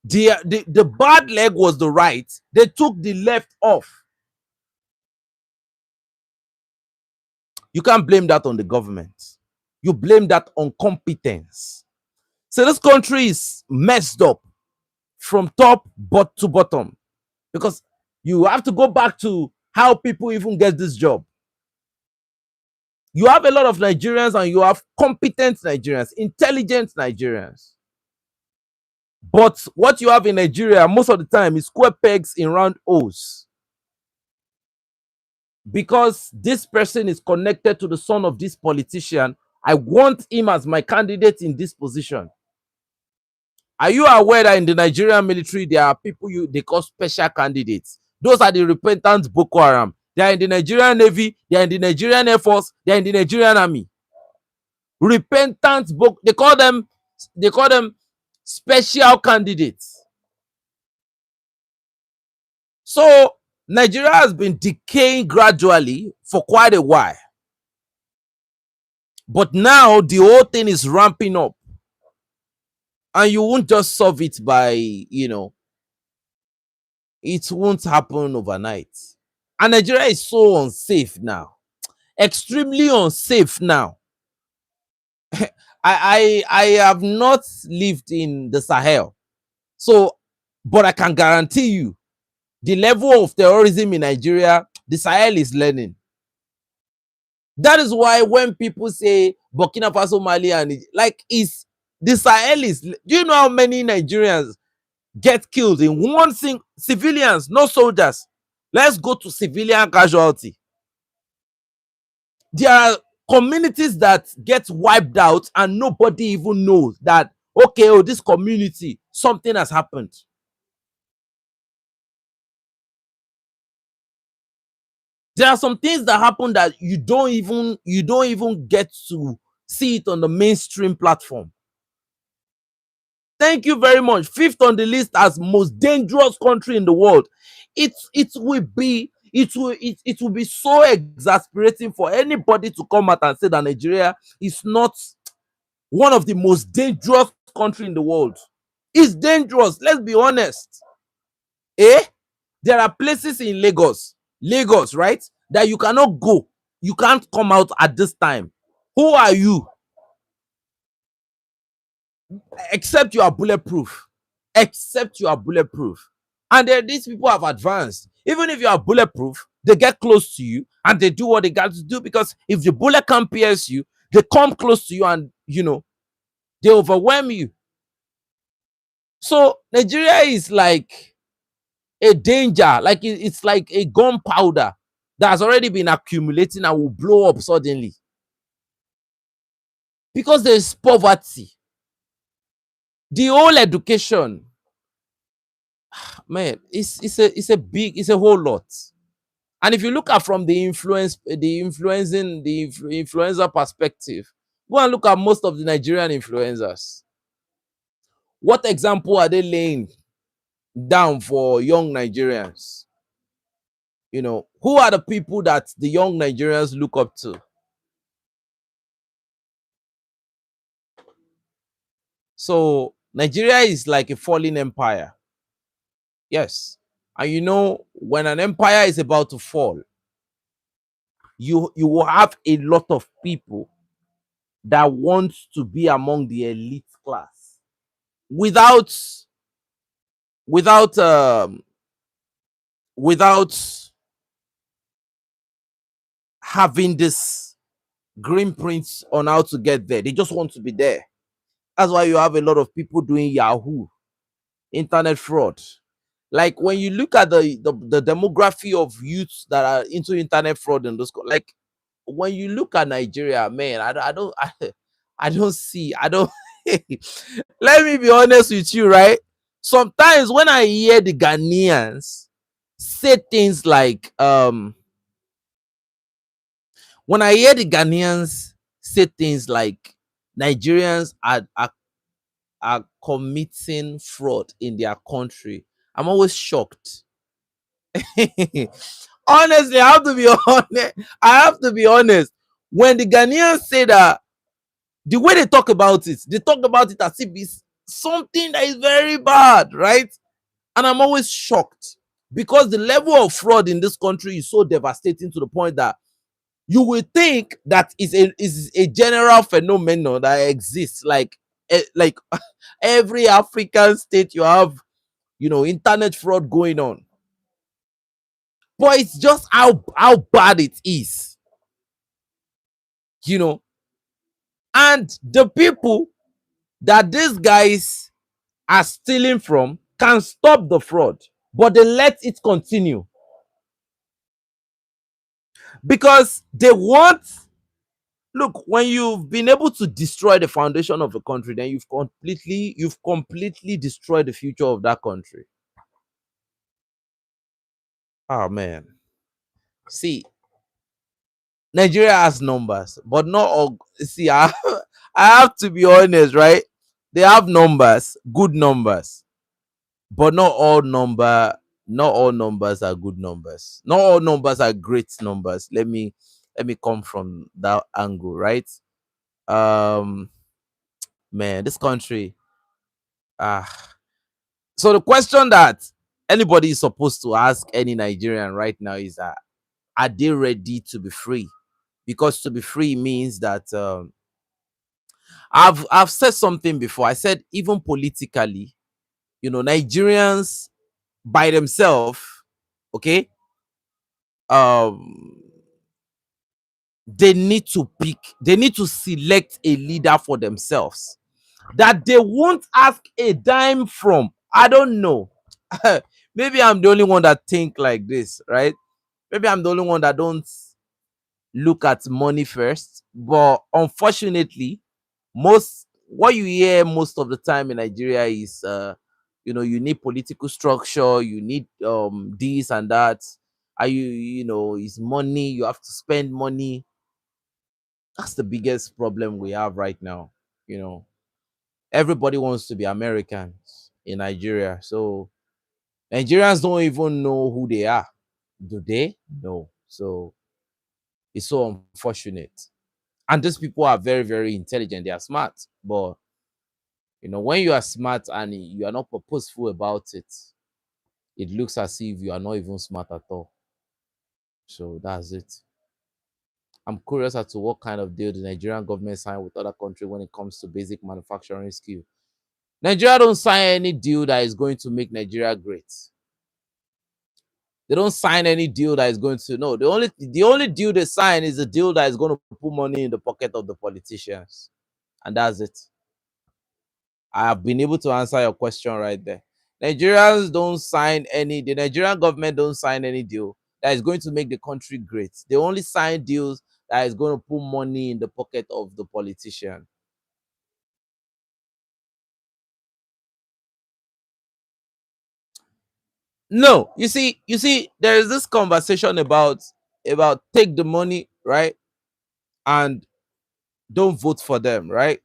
The bad leg was the right. They took the left off. You can't blame that on the government. You blame that on competence. So this country is messed up from top to bottom, because you have to go back to how people even get this job. You have a lot of Nigerians and you have competent Nigerians, intelligent Nigerians. But what you have in Nigeria most of the time is square pegs in round holes. Because this person is connected to the son of this politician, I want him as my candidate in this position. Are you aware that in the Nigerian military, there are people they call special candidates? Those are the repentant Boko Haram. They are in the Nigerian Navy, they are in the Nigerian Air Force, they are in the Nigerian Army. Repentant Boko, they call them special candidates. So Nigeria has been decaying gradually for quite a while. But now the whole thing is ramping up. And you won't just solve it by, it won't happen overnight. And Nigeria is so unsafe now. Extremely unsafe now. I have not lived in the Sahel. So, but I can guarantee you, the level of terrorism in Nigeria, the Sahel is learning. That is why when people say Burkina Faso, Mali, and the Sahel is, do you know how many Nigerians get killed in one thing? Civilians, no soldiers. Let's go to civilian casualty. There are communities that get wiped out and nobody even knows that, okay, oh, this community, something has happened. There are some things that happen that you don't even get to see it on the mainstream platform. Thank you very much. Fifth on the list as most dangerous country in the world. It will be so exasperating for anybody to come out and say that Nigeria is not one of the most dangerous country in the world. It's dangerous. Let's be honest. There are places in Lagos, right, that you cannot go. You can't come out at this time. Who are you? Except you are bulletproof. Except you are bulletproof. And then these people have advanced. Even if you are bulletproof, they get close to you and they do what they got to do, because if the bullet can't pierce you, they come close to you and, they overwhelm you. So Nigeria is like a danger. Like it's like a gunpowder that has already been accumulating and will blow up suddenly. Because there's poverty. The whole education, man, it's a whole lot. And if you look at from the influencer perspective, go and look at most of the Nigerian influencers. What example are they laying down for young Nigerians? Who are the people that the young Nigerians look up to? So Nigeria is like a falling empire. Yes. And when an empire is about to fall, you will have a lot of people that want to be among the elite class without having this green prints on how to get there. They just want to be there. That's why you have a lot of people doing Yahoo, internet fraud. Like when you look at the demography of youths that are into internet fraud and those, like when you look at Nigeria, man, I don't Let me be honest with you, right? Sometimes when I hear the Ghanaians say things like, when I hear the Ghanaians say things like Nigerians are committing fraud in their country, I'm always shocked. Honestly, I have to be honest. I have to be honest. When the Ghanaians say that, the way they talk about it, they talk about it as if it's something that is very bad, right? And I'm always shocked because the level of fraud in this country is so devastating to the point that you will think that is a general phenomenon that exists. Like every African state, you have internet fraud going on, but it's just how bad it is, you know. And the people that these guys are stealing from can stop the fraud, but they let it continue because they want. Look, when you've been able to destroy the foundation of a country, then you've completely destroyed the future of that country. Oh man. See, Nigeria has numbers, but not all. See, I have to be honest, right? They have numbers, good numbers, but not all numbers are good numbers. Not all numbers are great numbers. Let me come from that angle, right? Um, man, this country. Ah, so the question that anybody is supposed to ask any Nigerian right now is that, are they ready to be free? Because to be free means that I've said something before. I said even politically, Nigerians by themselves, okay, um, they need to select a leader for themselves that they won't ask a dime from. I don't know. Maybe I'm the only one that think like this, right? Maybe I'm the only one that don't look at money first. But unfortunately, most what you hear most of the time in Nigeria is you need political structure, you need this and that. Are is money, you have to spend money. That's the biggest problem we have right now. You know, everybody wants to be Americans in Nigeria. So Nigerians don't even know who they are. Do they? No. So it's so unfortunate. And these people are very, very intelligent. They are smart. But when you are smart and you are not purposeful about it, it looks as if you are not even smart at all. So that's it. I'm curious as to what kind of deal the Nigerian government sign with other countries when it comes to basic manufacturing skill. Nigeria don't sign any deal that is going to make Nigeria great. They don't sign any deal that is going to no. The only deal they sign is a deal that is going to put money in the pocket of the politicians, and that's it. I have been able to answer your question right there. Nigerians don't sign any. The Nigerian government don't sign any deal that is going to make the country great. They only sign deals that is going to put money in the pocket of the politician. No, you see, there is this conversation about take the money, right, and don't vote for them, right?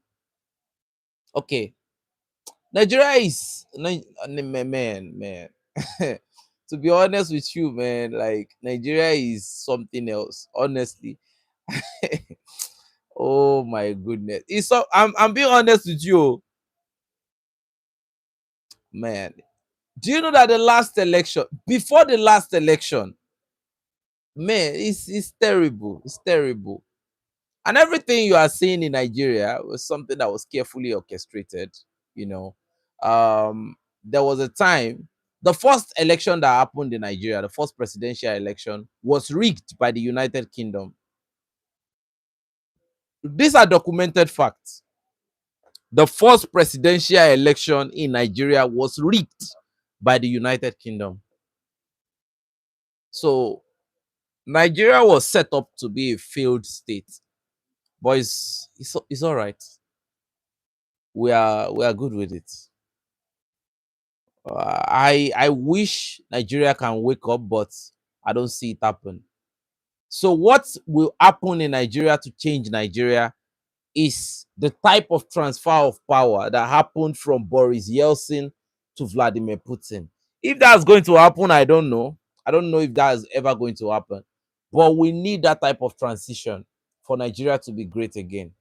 Okay, Nigeria is man. To be honest with you, man, like Nigeria is something else. Honestly, oh my goodness, it's so. I'm being honest with you, man. Do you know that the last election, before the last election, man, it's terrible. It's terrible. And everything you are seeing in Nigeria was something that was carefully orchestrated. You know, there was a time, the first election that happened in Nigeria, the first presidential election, was rigged by the United Kingdom. These are documented facts. The first presidential election in Nigeria was rigged by the United Kingdom. So Nigeria was set up to be a failed state, but it's all right. we are good with it. I wish Nigeria can wake up, but I don't see it happen. So what will happen in Nigeria to change Nigeria is the type of transfer of power that happened from Boris Yeltsin to Vladimir Putin. If that's going to happen, I don't know. I don't know if that is ever going to happen. But we need that type of transition for Nigeria to be great again.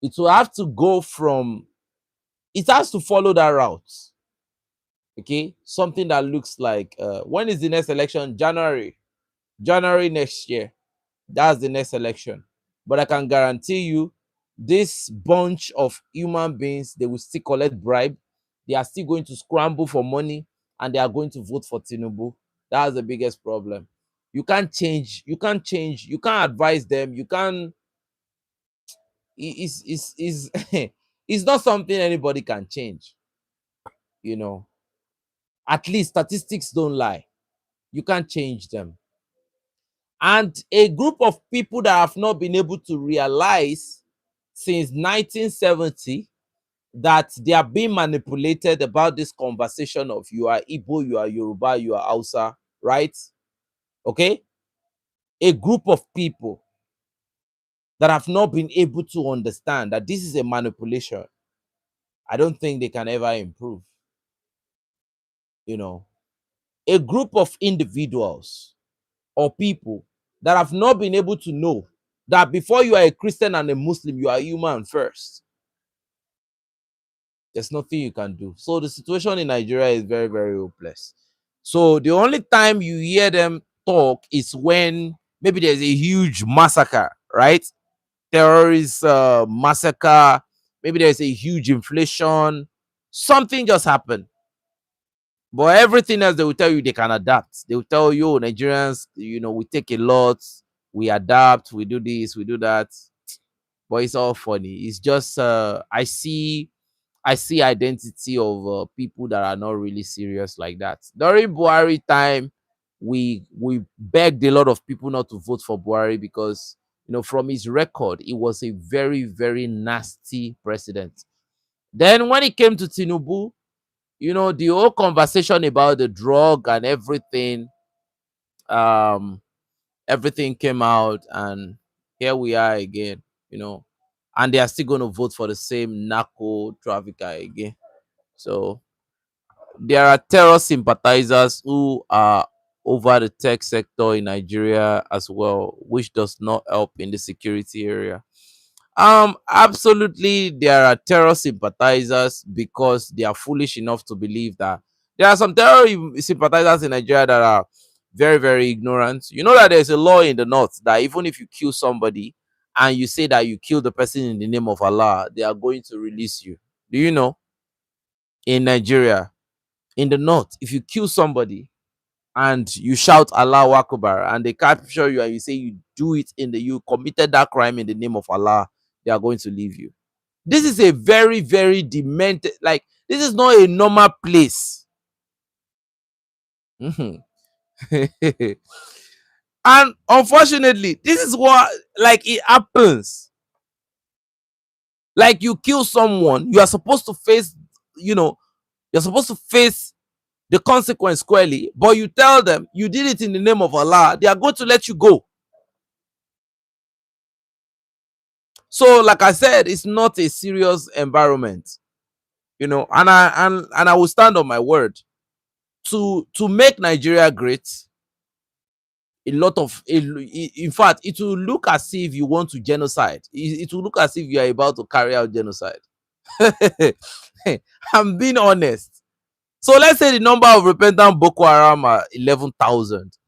It will have to go from, it has to follow that route. Okay. Something that looks like, when is the next election? January next year. That's the next election. But I can guarantee you, this bunch of human beings, they will still collect bribe. They are still going to scramble for money, and they are going to vote for Tinubu. That's the biggest problem. You can't change. You can't change. You can't advise them. You can't. It's it's not something anybody can change. You know. At least statistics don't lie. You can't change them. And a group of people that have not been able to realize since 1970 that they are being manipulated about this conversation of you are Igbo, you are Yoruba, you are Hausa, right? Okay? A group of people that have not been able to understand that this is a manipulation. I don't think they can ever improve. You know, a group of individuals or people that have not been able to know that before you are a Christian and a Muslim, you are human first. There's nothing you can do. So the situation in Nigeria is very, very hopeless. So the only time you hear them talk is when maybe there's a huge massacre, right? Terrorist massacre. Maybe there's a huge inflation. Something just happened. But everything else, they will tell you they can adapt. They will tell you, Nigerians, we take a lot, we adapt, we do this, we do that. But it's all funny. It's just I see identity of people that are not really serious like that. During Buhari time, we begged a lot of people not to vote for Buhari because from his record, he was a very, very nasty president. Then when it came to Tinubu, the whole conversation about the drug and um, everything came out, and here we are again. You know, and they are still going to vote for the same narco trafficker again. So there are terror sympathizers who are over the tech sector in Nigeria as well, which does not help in the security area. Absolutely, there are terror sympathizers because they are foolish enough to believe that there are some terror sympathizers in Nigeria that are very, very ignorant. You know that there's a law in the north that even if you kill somebody and you say that you killed the person in the name of Allah, they are going to release you. Do you know? In Nigeria, in the north, if you kill somebody and you shout Allah Akbar and they capture you and you say you committed that crime in the name of Allah, they are going to leave you. This is a very, very demented, like, this is not a normal place. Mhm. And unfortunately, this is what, like, it happens. Like, you kill someone, you are supposed to face, you know, you're supposed to face the consequence squarely, but you tell them you did it in the name of Allah, they are going to let you go. So, like I said, it's not a serious environment, and I will stand on my word. To make Nigeria great, in fact, it will look as if you want to genocide. It will look as if you are about to carry out genocide. I'm being honest. So let's say the number of repentant Boko Haram are 11,000,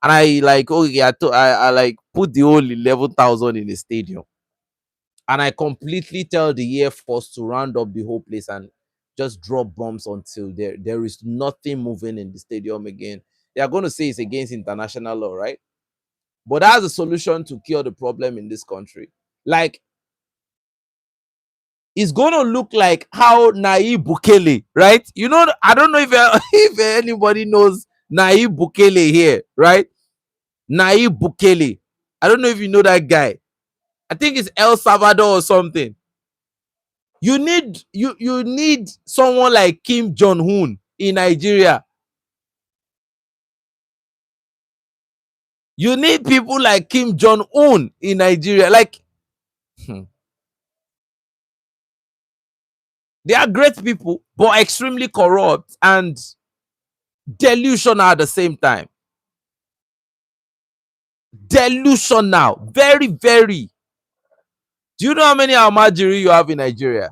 and I like, okay, I like put the whole 11,000 in the stadium, and I completely tell the Air Force to round up the whole place and just drop bombs until there is nothing moving in the stadium again. They are going to say it's against international law, right? But that's a solution to cure the problem in this country. Like, it's going to look like how Nayib Bukele, right? I don't know if if anybody knows Nayib Bukele here, right? Nayib Bukele. I don't know if you know that guy. I think it's El Salvador or something. You need someone like Kim Jong-un in Nigeria. You need people like Kim Jong-un in Nigeria. Like, hmm, they are great people, but extremely corrupt and delusional at the same time. Delusional. Very, very. Do you know how many Almajiri you have in Nigeria?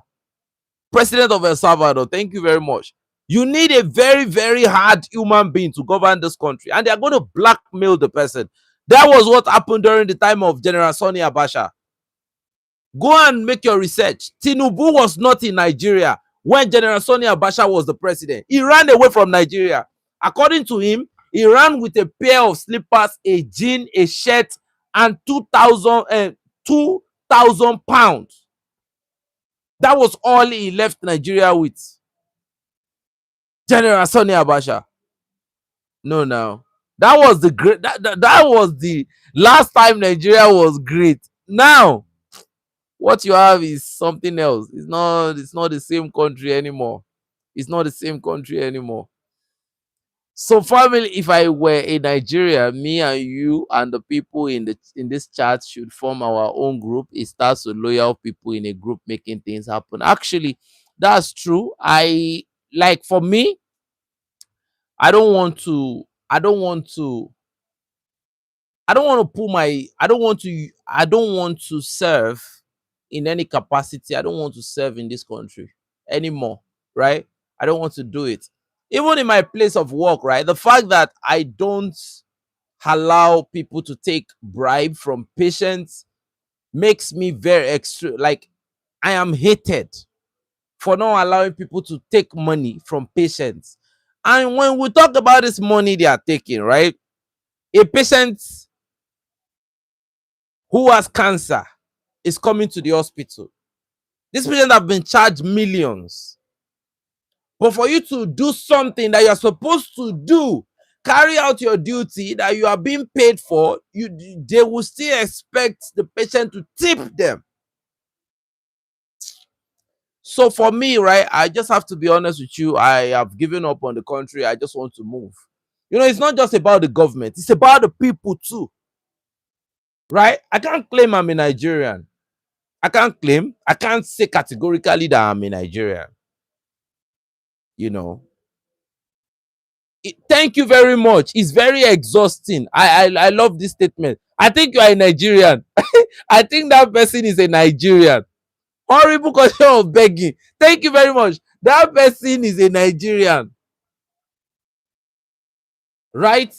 President of El Salvador, thank you very much. You need a very, very hard human being to govern this country, and they are going to blackmail the person. That was what happened during the time of General Sani Abacha. Go and make your research. Tinubu was not in Nigeria when General Sani Abacha was the president. He ran away from Nigeria. According to him, he ran with a pair of slippers, a jean, a shirt, and 2,000 pounds. That was all he left Nigeria with. General Sani Abacha. No, now. That was the last time Nigeria was great. Now, what you have is something else. It's not the same country anymore. It's not the same country anymore. So, family, if I were in Nigeria, me and you and the people in this chat should form our own group. It starts with loyal people in a group making things happen. Actually, that's true. Like, for me, I don't want to I don't want to I don't want to put my I don't want to serve in any capacity. I don't want to serve in this country anymore, right? I don't want to do it. Even in my place of work, right? The fact that I don't allow people to take bribe from patients makes me very extra, like, I am hated for not allowing people to take money from patients. And when we talk about this money they are taking, right? A patient who has cancer is coming to the hospital. This patient have been charged millions. But for you to do something that you are supposed to do, carry out your duty that you are being paid for, they will still expect the patient to tip them. So for me, right, I just have to be honest with you. I have given up on the country. I just want to move. It's not just about the government, it's about the people too, right? I can't claim I'm a Nigerian. I can't say categorically that I'm a Nigerian. You know, thank you very much. It's very exhausting. I love this statement. I think you are a Nigerian. I think that person is a Nigerian. Horrible culture of begging. Thank you very much. That person is a Nigerian, right?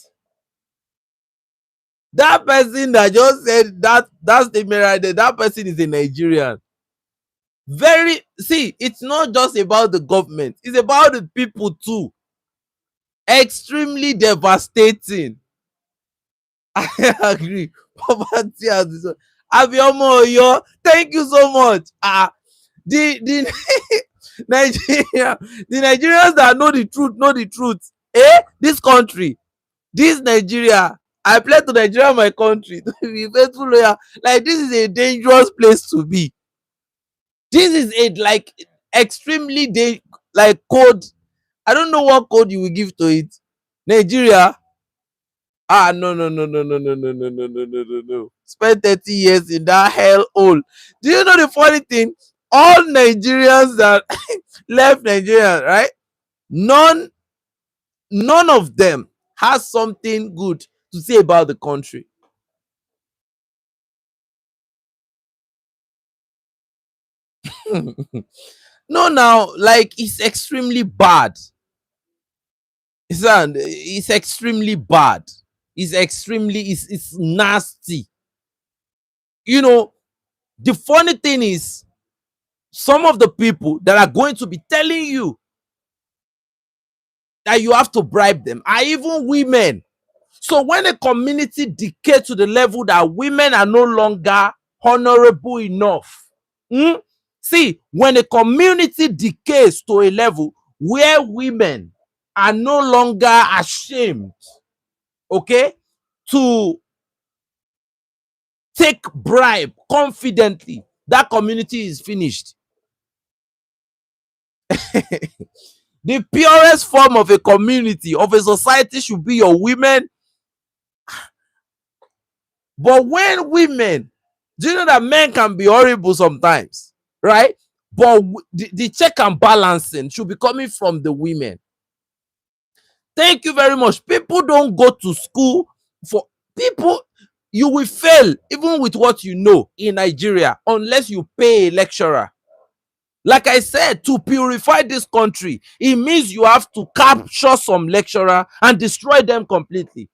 That person that just said that statement right there, that person is a Nigerian. Very, see, it's not just about the government, it's about the people too. Extremely devastating. I agree. Poverty has this. Abiomo Oyo, thank you so much. The Nigeria, the Nigerians that know the truth. This country, this Nigeria. I pledge to Nigeria, my country, to be faithful, loyal. Like, this is a dangerous place to be. This is a, like, extremely like, code. I don't know what code you will give to it. Nigeria. No, no, no, no, no, no, no, no, no, no, no, no, no. Spend 30 years in that hell hole. Do you know the funny thing? All Nigerians that left Nigeria, right? None of them has something good to say about the country. No, now, like, it's extremely bad. It's extremely bad. It's nasty. The funny thing is, some of the people that are going to be telling you that you have to bribe them are even women. So when a community decay to the level that women are no longer honorable enough, see, when a community decays to a level where women are no longer ashamed, okay, to take bribe confidently, that community is finished. The purest form of a community, of a society, should be your women. But when women, do you know that men can be horrible sometimes, right? But the check and balancing should be coming from the women. Thank you very much. People don't go to school for people. You will fail even with what you know in Nigeria unless you pay a lecturer. Like I said, to purify this country, it means you have to capture some lecturer and destroy them completely.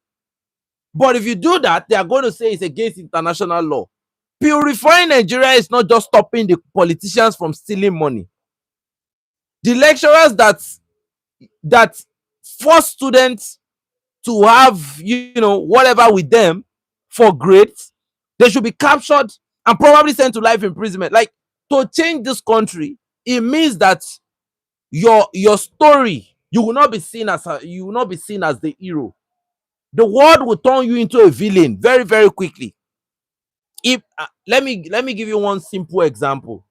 But if you do that, they are going to say it's against international law. Purifying Nigeria is not just stopping the politicians from stealing money. The lecturers that force students to have, whatever with them for grades, they should be captured and probably sent to life imprisonment. Like, to change this country, it means that your story, you will not be seen as the hero. The world will turn you into a villain very, very quickly. If let me give you one simple example.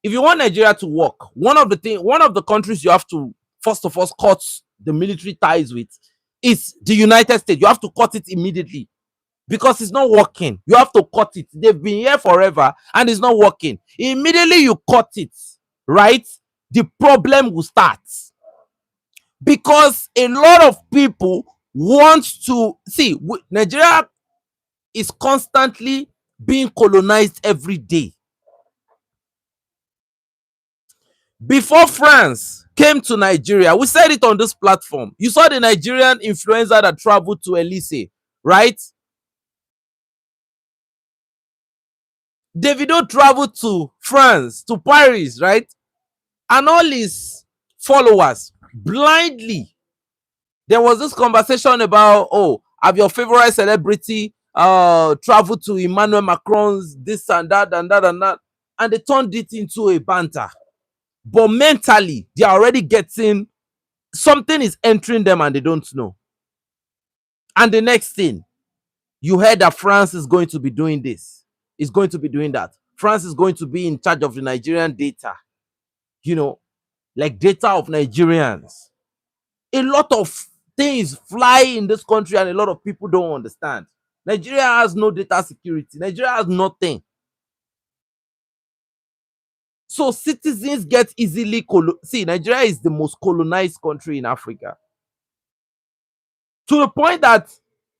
If you want Nigeria to work, one of the countries you have to first of all cut the military ties with is the United States. You have to cut it immediately because it's not working. You have to cut it. They've been here forever and it's not working. Immediately you cut it, right? The problem will start because a lot of people want to see Nigeria is constantly being colonized every day. Before France came to Nigeria, we said it on this platform. You saw the Nigerian influencer that traveled to Elysee, right? Davido traveled to France, to Paris, right? And all his followers blindly. There was this conversation about, oh, have your favorite celebrity traveled to Emmanuel Macron's this and that and that and that, and they turned it into a banter. But mentally, they are already getting something is entering them and they don't know. And the next thing, you heard that France is going to be doing this, is going to be doing that. France is going to be in charge of the Nigerian data, like data of Nigerians. A lot of things fly in this country and a lot of people don't understand. Nigeria has no data security. Nigeria has nothing. So citizens get easily see, Nigeria is the most colonized country in Africa. To the point that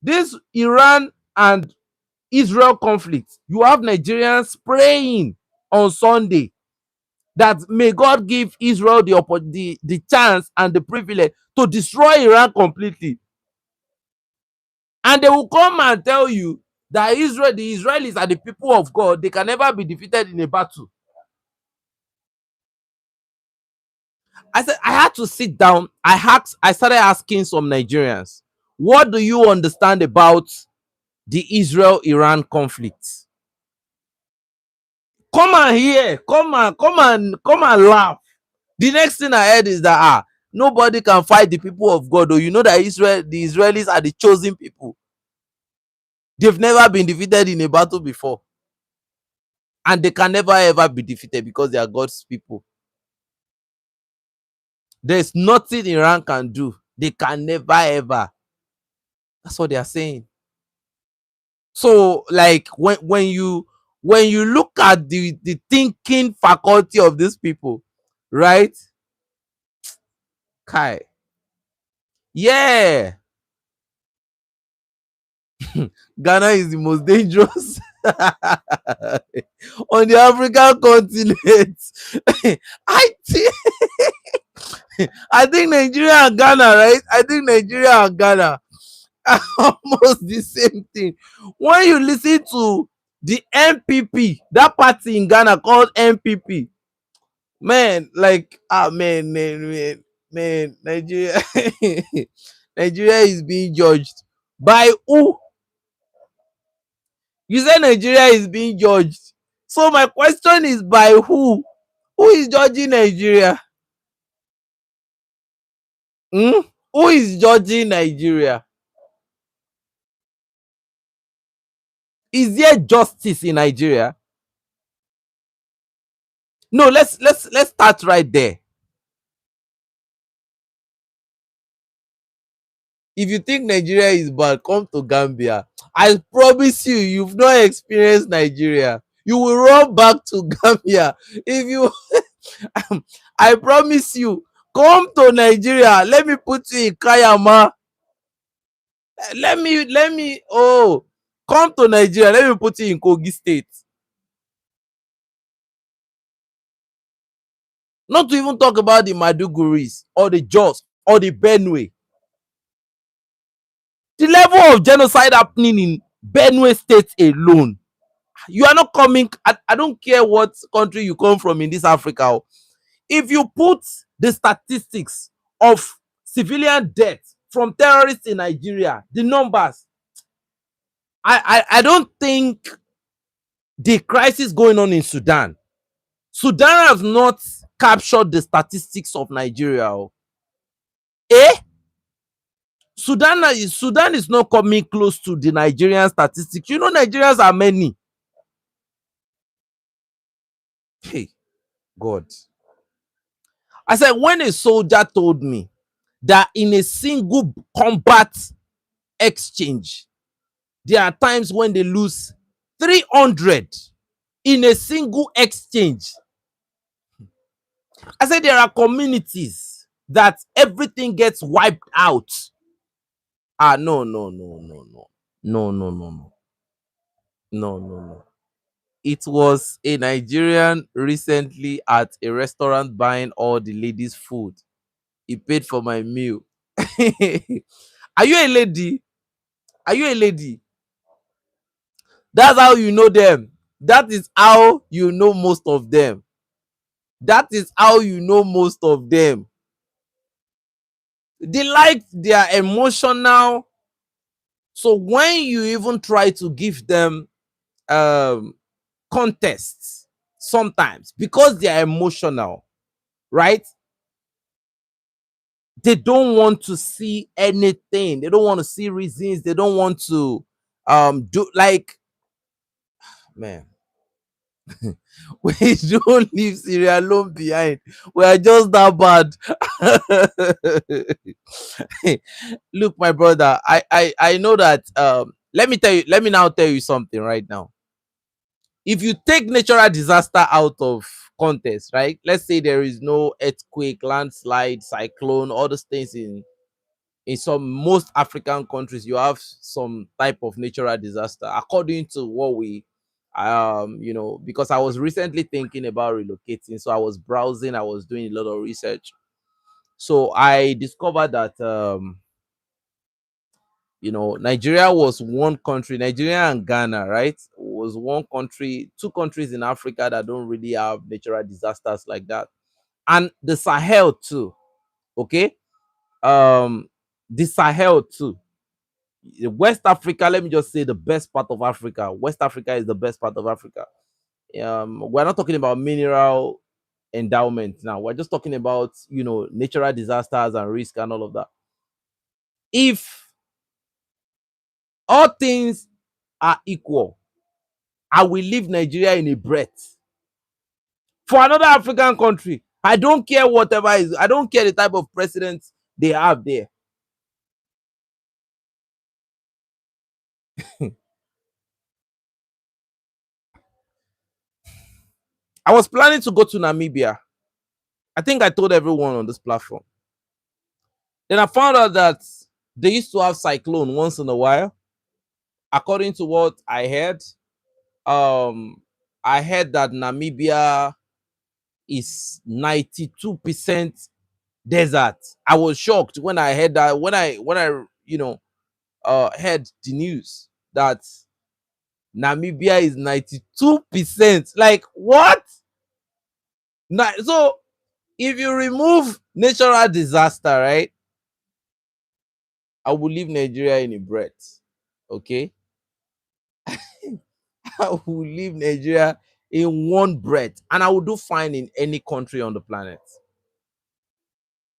this Iran and Israel conflict, you have Nigerians praying on Sunday that may God give Israel the chance and the privilege to destroy Iran completely. And they will come and tell you that the Israelis are the people of God. They can never be defeated in a battle. I said I had to sit down. I started asking some Nigerians, what do you understand about the Israel-Iran conflict? Come and hear, come and laugh. The next thing I heard is that nobody can fight the people of God. Or you know that the Israelis are the chosen people. They've never been defeated in a battle before. And they can never ever be defeated because they are God's people. There's nothing Iran can do. They can never ever. That's what they are saying. So, like, when you look at the thinking faculty of these people, right? Kai. Yeah. Ghana is the most dangerous on the African continent. I think I think Nigeria and Ghana, right? I think Nigeria and Ghana are almost the same thing. When you listen to the MPP, that party in Ghana called MPP, man, like man, Nigeria, Nigeria is being judged by who? You say Nigeria is being judged. So my question is, by who? Who is judging Nigeria? Hmm? Who is judging Nigeria? Is there justice in Nigeria? No, let's start right there. If you think Nigeria is bad, come to Gambia. I promise you, you've not experienced Nigeria. You will run back to Gambia. If you, I promise you, come to Nigeria. Let me put you in Kayama. Oh, come to Nigeria. Let me put you in Kogi State. Not to even talk about the Maduguris or the Jos or the Benue. The level of genocide happening in Benue State alone. You are not coming. I don't care what country you come from in this Africa. If you put the statistics of civilian death from terrorists in Nigeria, the numbers, I don't think the crisis going on in Sudan. Sudan has not captured the statistics of Nigeria. Eh? Sudan is not coming close to the Nigerian statistics. You know, Nigerians are many. Hey, God. I said, when a soldier told me that in a single combat exchange, there are times when they lose 300 in a single exchange. I said, there are communities that everything gets wiped out. Ah, no, no, no, no, no. No, no, no, no. No, no, no. It was a Nigerian recently at a restaurant buying all the ladies' food. He paid for my meal. Are you a lady? Are you a lady? That's how you know them. That is how you know most of them. That is how you know most of them. They like their emotional. So when you even try to give them um contests, sometimes because they are emotional, right? They don't want to see anything. They don't want to see reasons. They don't want to do like, man. We don't leave Sierra Leone behind. We are just that bad. Look, my brother, I know that let me now tell you something right now. If you take natural disaster out of context, right? Let's say there is no earthquake, landslide, cyclone, all those things in some most African countries, you have some type of natural disaster. According to what we because I was recently thinking about relocating. So I was browsing, I was doing a lot of research. So I discovered that Nigeria was one country, Nigeria and Ghana, right? Was one country, two countries in Africa that don't really have natural disasters like that. And the Sahel too. Okay. The Sahel too. West Africa, let me just say the best part of Africa. West Africa is the best part of Africa. We're not talking about mineral endowment now. We're just talking about natural disasters and risk and all of that. If all things are equal, I will leave Nigeria in a breath for another African country. I don't care whatever is. I don't care the type of president they have there. I was planning to go to Namibia. I think I told everyone on this platform. Then I found out that they used to have cyclone once in a while. According to what um, I heard that Namibia is 92% desert. I was shocked when I heard that when I heard the news that Namibia is 92%. Like what? So if you remove natural disaster, right? I will leave Nigeria in a breath. Okay. I will leave Nigeria in one breath, and I will do fine in any country on the planet.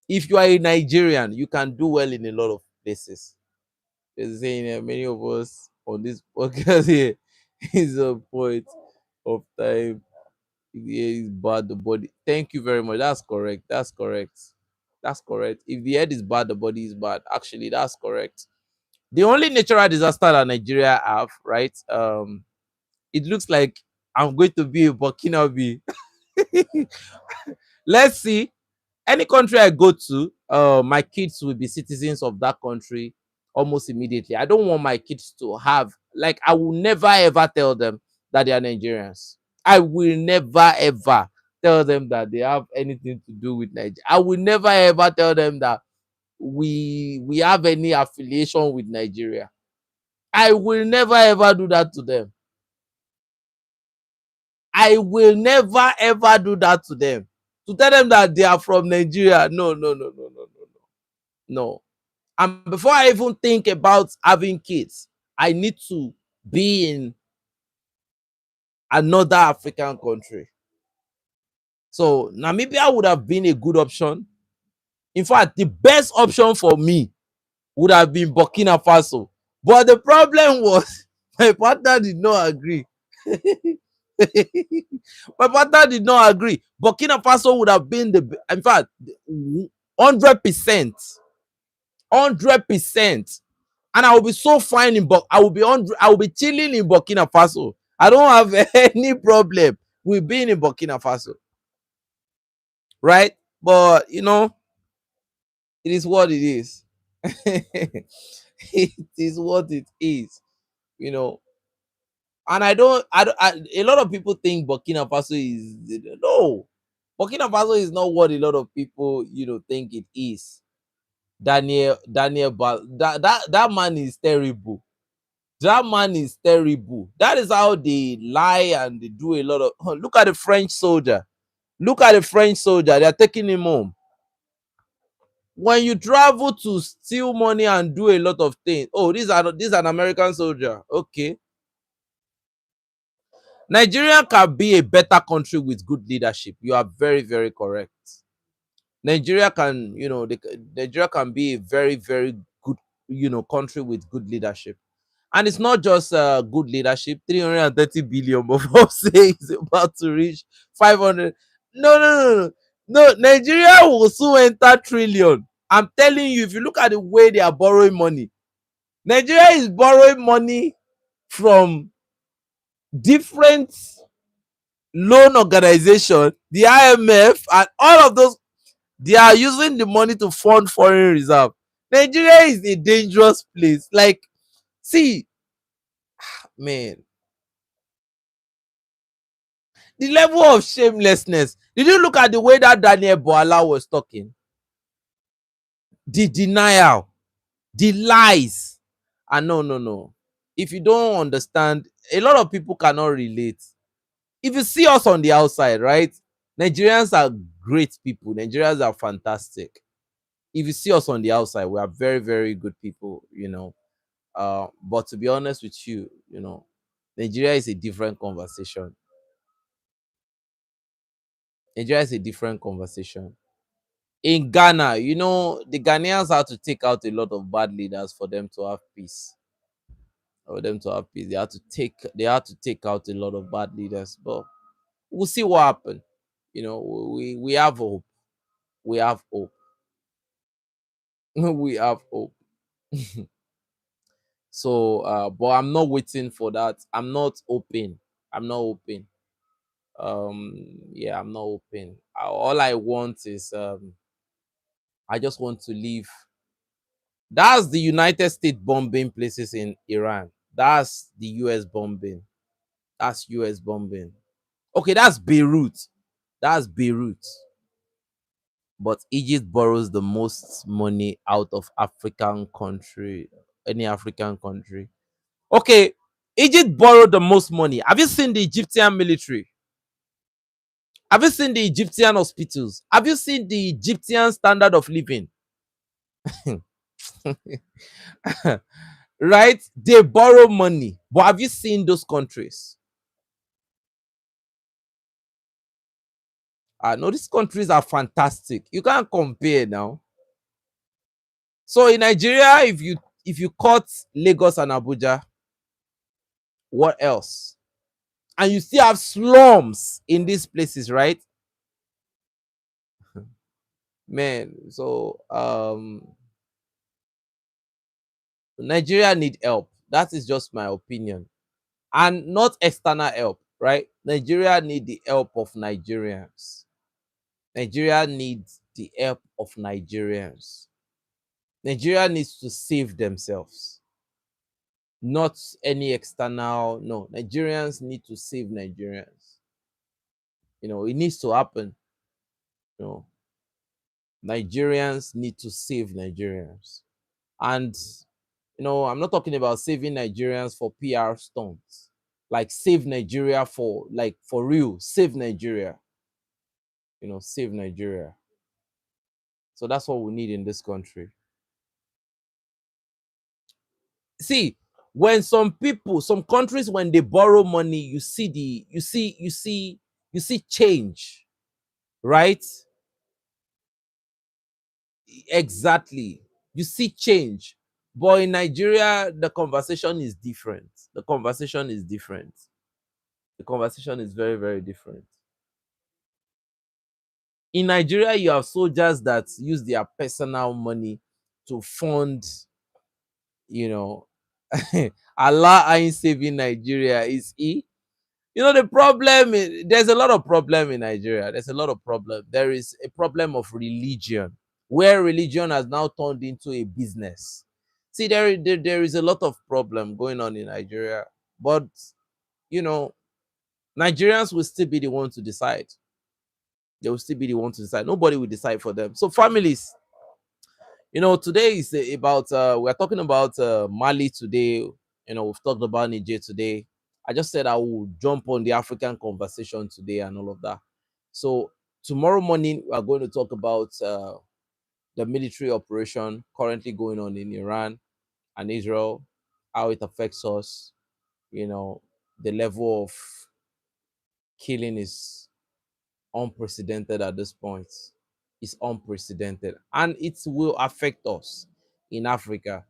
If you are a Nigerian, you can do well in a lot of places. They're saying many of us on this podcast here is a point of time. If the head is bad, the body. Thank you very much. That's correct. That's correct. That's correct. If the head is bad, the body is bad. Actually, that's correct. The only natural disaster that Nigeria have, right? It looks like I'm going to be a Burkina Faso. Let's see. Any country I go to, my kids will be citizens of that country almost immediately. I don't want my kids to have, like, I will never ever tell them that they are Nigerians. I will never ever tell them that they have anything to do with Nigeria. I will never ever tell them that we have any affiliation with Nigeria. I will never ever do that to them. I will never ever do that to them. To tell them that they are from Nigeria. No, no, no, no, no, no, no. No. And before I even think about having kids, I need to be in another African country. So Namibia would have been a good option. In fact, the best option for me would have been Burkina Faso. But the problem was my partner did not agree. My partner did not agree. Burkina Faso would have been in fact, 100%. 100%. And I will be so fine in I will be chilling in Burkina Faso. I don't have any problem with being in Burkina Faso, right? But it is what it is. It is what it is, you know. And a lot of people think Burkina Faso is no. Burkina Faso is not what a lot of people think it is. That man is terrible. That man is terrible. That is how they lie and they do a lot of. Look at the French soldier. Look at the French soldier. They are taking him home. When you travel to steal money and do a lot of things, oh, this is an American soldier. Okay, Nigeria can be a better country with good leadership. You are very, very correct. Nigeria can, Nigeria can be a very, very good, country with good leadership. And it's not just good leadership. 330 billion, but say is about to reach 500. No, no, no, no. No, Nigeria will soon enter trillion. I'm telling you, if you look at the way they are borrowing money, Nigeria is borrowing money from different loan organization, the IMF, and all of those. They are using the money to fund foreign reserve. Nigeria is a dangerous place. Like, see, man, the level of shamelessness. Did you look at the way that Daniel Boala was talking? The denial, the lies. And no, no, no. If you don't understand, a lot of people cannot relate. If you see us on the outside, right? Nigerians are great people. Nigerians are fantastic. If you see us on the outside, we are very, very good people. But to be honest with you, Nigeria is a different conversation. Nigeria is a different conversation. In Ghana, the Ghanaians had to take out a lot of bad leaders for them to have peace. For them to have peace, they had to take out a lot of bad leaders. But we'll see what happens. We have hope. We have hope. We have hope. So, but I'm not waiting for that. I'm not open. I'm not open. Yeah, I'm not open. All I want is I just want to leave. That's the United States bombing places in Iran. That's the US bombing. That's US bombing. Okay, that's Beirut. That's Beirut. But Egypt borrows the most money out of African country, any African country. Okay, Egypt borrowed the most money. Have you seen the Egyptian military? Have you seen the Egyptian hospitals? Have you seen the Egyptian standard of living? Right? They borrow money. But have you seen those countries? No, these countries are fantastic. You can't compare now. So in Nigeria, if you cut Lagos and Abuja, what else? and you still have slums in these places, right? Man, so Nigeria need help. That is just my opinion. And not external help, right? Nigeria need the help of Nigerians. Nigeria needs the help of Nigerians. Nigeria needs to save themselves, not any external. No, Nigerians need to save Nigerians. It needs to happen. You know, Nigerians need to save Nigerians. And I'm not talking about saving Nigerians for PR stunts. Like save Nigeria for real, save Nigeria. Save Nigeria. So that's what we need in this country. See, when some countries, when they borrow money, you see change, right? Exactly. You see change. But in Nigeria, the conversation is different. The conversation is different. The conversation is very, very different. In Nigeria, you have soldiers that use their personal money to fund, you know, Allah ain't saving Nigeria. Is he? The problem is, there's a lot of problem in Nigeria. There's a lot of problem. There is a problem of religion, where religion has now turned into a business. See, there is a lot of problem going on in Nigeria, but you know, Nigerians will still be the one to decide. They will still be the one to decide. Nobody will decide for them. So families, today is about we're talking about Mali today. We've talked about Niger today. I just said I will jump on the African conversation today and all of that. So tomorrow morning we are going to talk about the military operation currently going on in Iran and Israel, how it affects us. The level of killing is unprecedented at this point. It's unprecedented, and it will affect us in Africa.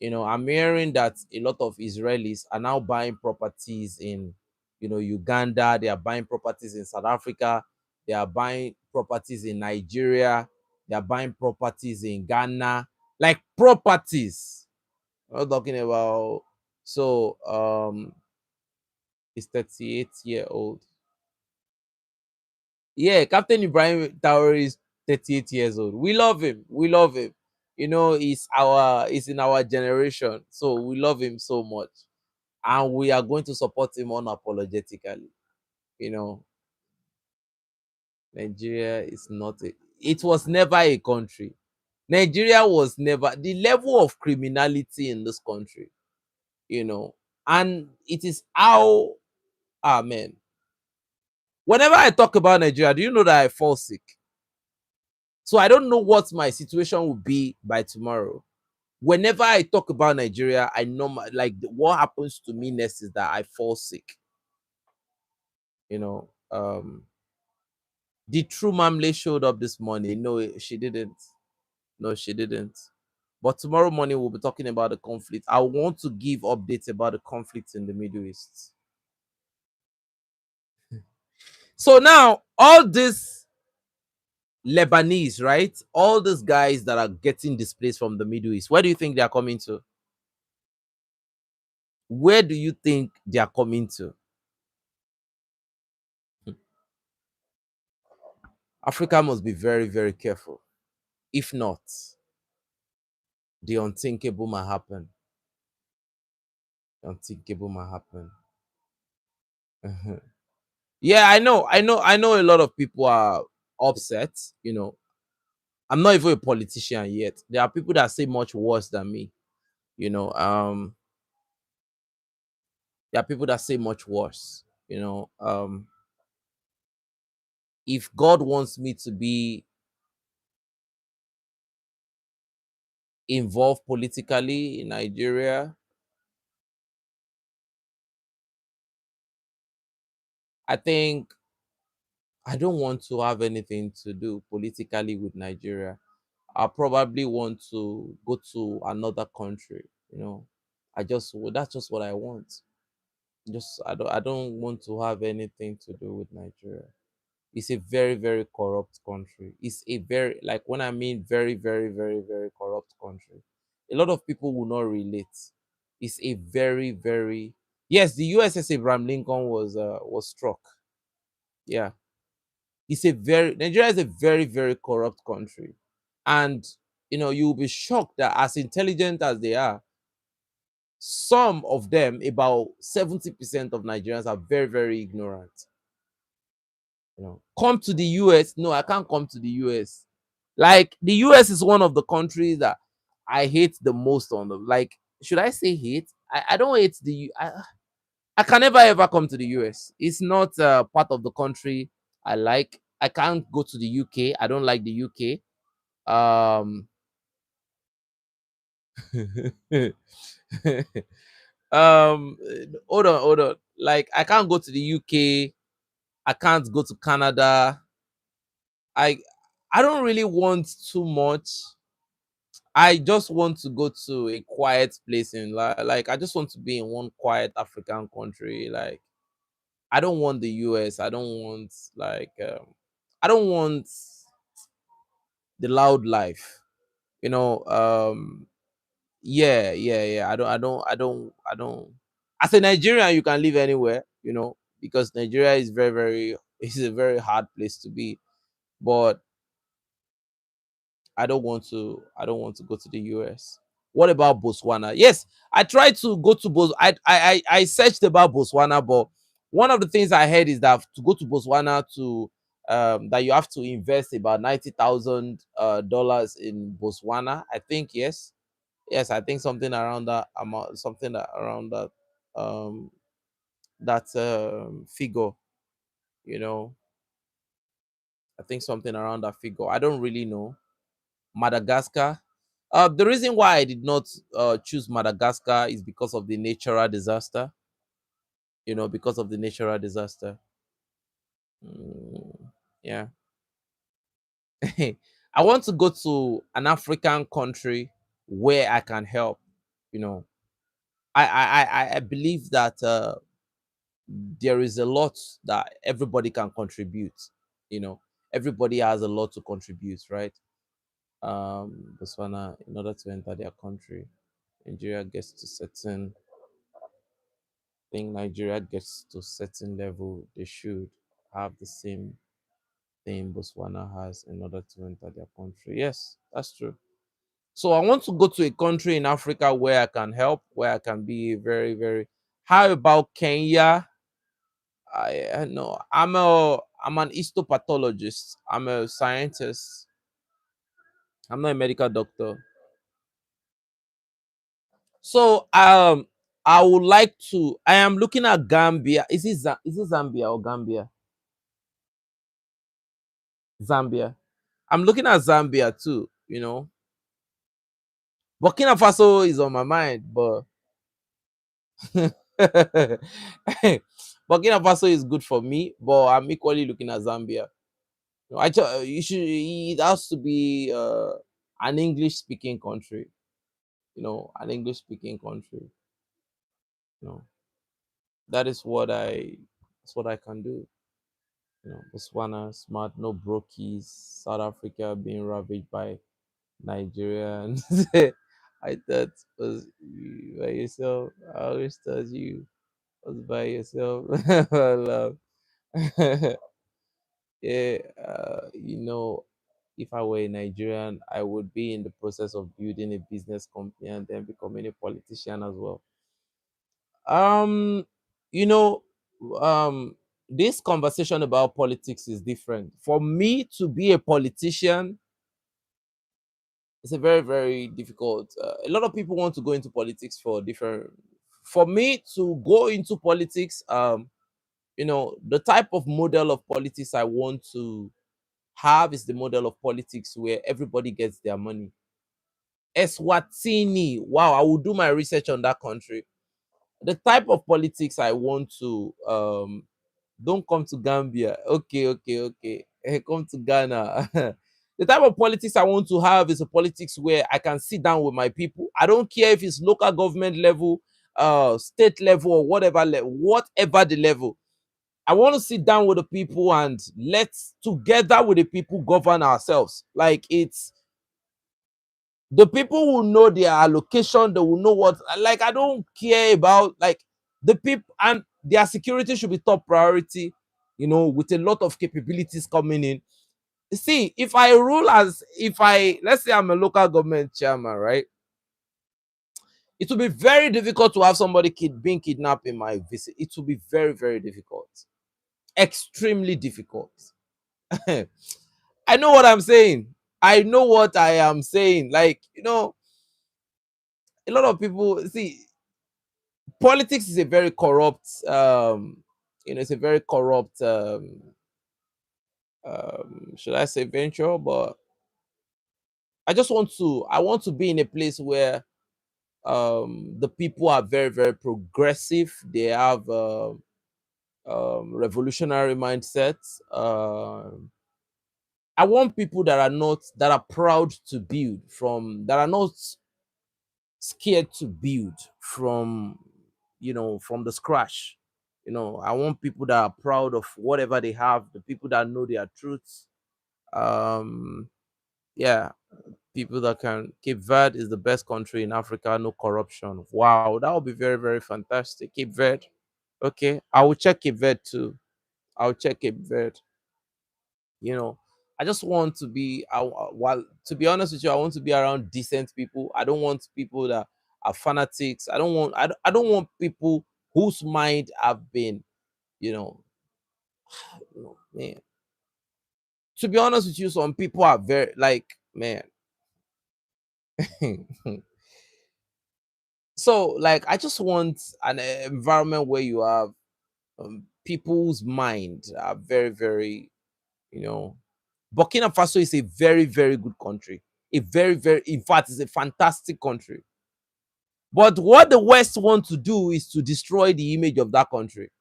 I'm hearing that a lot of Israelis are now buying properties in, Uganda. They are buying properties in South Africa. They are buying properties in Nigeria. They are buying properties in Ghana. Like properties. I'm not talking about. So, he's 38-year-old. Yeah, Captain Ibrahim Traore is 38 years old. We love him. We love him. He's in our generation. So we love him so much. And we are going to support him unapologetically. You know, Nigeria is not it was never a country. Nigeria was never the level of criminality in this country, and it is how, man. Whenever I talk about Nigeria, do you know that I fall sick? So I don't know what my situation will be by tomorrow. Whenever I talk about Nigeria, I know what happens to me next is that I fall sick. You know, the true Mamle showed up this morning. No, she didn't. No, she didn't. But tomorrow morning we'll be talking about the conflict. I want to give updates about the conflict in the Middle East. So now all this Lebanese, right? All these guys that are getting displaced from the Middle East, where do you think they are coming to? Where do you think they are coming to? Africa must be very, very careful. If not, the unthinkable might happen. The unthinkable might happen. Yeah, I know a lot of people are upset. I'm not even a politician yet. There are people that say much worse than me. You know, um, there are people that say much worse. If God wants me to be involved politically in Nigeria, I think I don't want to have anything to do politically with Nigeria. I probably want to go to another country. That's just what I want. Just I don't want to have anything to do with Nigeria. It's a very, very corrupt country. It's a very, like, when I mean very, very, very, very corrupt country, a lot of people will not relate. It's a very, very, yes, the USS Abraham Lincoln was struck. Yeah. It's a very, Nigeria is a very, very corrupt country. And you'll be shocked that as intelligent as they are, some of them, about 70% of Nigerians, are very, very ignorant. Come to the US. No, I can't come to the US. Like, the US is one of the countries that I hate the most on them. Like, should I say hate? I don't hate I can never ever come to the US. It's not part of the country I like. I can't go to the UK. I don't like the UK. Um hold on. Like, I can't go to the UK. I can't go to Canada. I I don't really want too much. I just want to go to a quiet place in like I just want to be in one quiet African country. Like, I don't want the US. I don't want, like, I don't want the loud life. You know, yeah, yeah, yeah. I don't. As a Nigerian, you can live anywhere, because Nigeria is very, very it's a very hard place to be. But I don't want to go to the US. What about Botswana? Yes, I tried to go to I searched about Botswana, but one of the things I heard is that to go to Botswana, to that you have to invest about $90,000 in Botswana. I think, yes. Yes, I think something around that amount, something around um that figure, you know. I think something around that figure. I don't really know. Madagascar. The reason why I did not choose Madagascar is because of the natural disaster. Because of the natural disaster. Yeah. I want to go to an African country where I can help. You know, I believe that there is a lot that everybody can contribute. You know, everybody has a lot to contribute, right? Botswana, in order to enter their country, Nigeria gets to certain think Nigeria gets to a certain level, they should have the same thing Botswana has in order to enter their country. Yes, that's true. So I want to go to a country in Africa where I can help, where I can be very, very. How about Kenya? I know I'm an histopathologist. I'm a scientist. I'm not a medical doctor. So I would like to. I am looking at Gambia. Is it Zambia or Gambia? Zambia. I'm looking at Zambia too. Burkina Faso is on my mind, but Burkina Faso is good for me, but I'm equally looking at Zambia. It has to be an English speaking country. An English speaking country. You know, that is what I can do. Botswana, smart, no brokies. South Africa being ravaged by Nigerians. I thought was you by yourself. I always thought you was by yourself. Well, yeah, if I were a Nigerian, I would be in the process of building a business company and then becoming a politician as well. Um, you know, this conversation about politics is different. For me to be a politician, it's a very, very difficult. A lot of people want to go into politics for different. For me to go into politics, the type of model of politics I want to have is the model of politics where everybody gets their money. Eswatini, wow, I will do my research on that country. The type of politics I want to don't come to Gambia. Okay, okay, okay. Come to Ghana. The type of politics I want to have is a politics where I can sit down with my people. I don't care if it's local government level. state level or whatever the level. I want to sit down with the people and let's together with the people govern ourselves. Like, it's the people will know their allocation, they will know what, like, I don't care about, like, the people, and their security should be top priority, with a lot of capabilities coming in. See, if I rule as, if I, let's say I'm a local government chairman, right? It will be very difficult to have somebody being kidnapped in my visit. It will be very, very difficult. Extremely difficult. I know what I'm saying. I know what I am saying. Like, a lot of people see, politics is a very corrupt, it's a very corrupt, should I say venture? But I want to be in a place where the people are very, very progressive. They have revolutionary mindsets. I want people that are proud to build, that are not scared to build from the scratch. I want people that are proud of whatever they have, the people that know their truths. um yeah, people that can. Cape Verde is the best country in Africa, no corruption. Wow, that would be very, very fantastic. Cape Verde. Okay, I will check Cape Verde too. I'll check Cape Verde. you know I just want to be, while, to be honest with you, I want to be around decent people. I don't want people that are fanatics. I don't want people whose mind have been, you know man, to be honest with you, some people are very, like, man. So, like, I just want an environment where you have, people's mind are very, very, you know Burkina Faso is a very, very good country. A very, very, in fact, it's a fantastic country. But what the West want to do is to destroy the image of that country.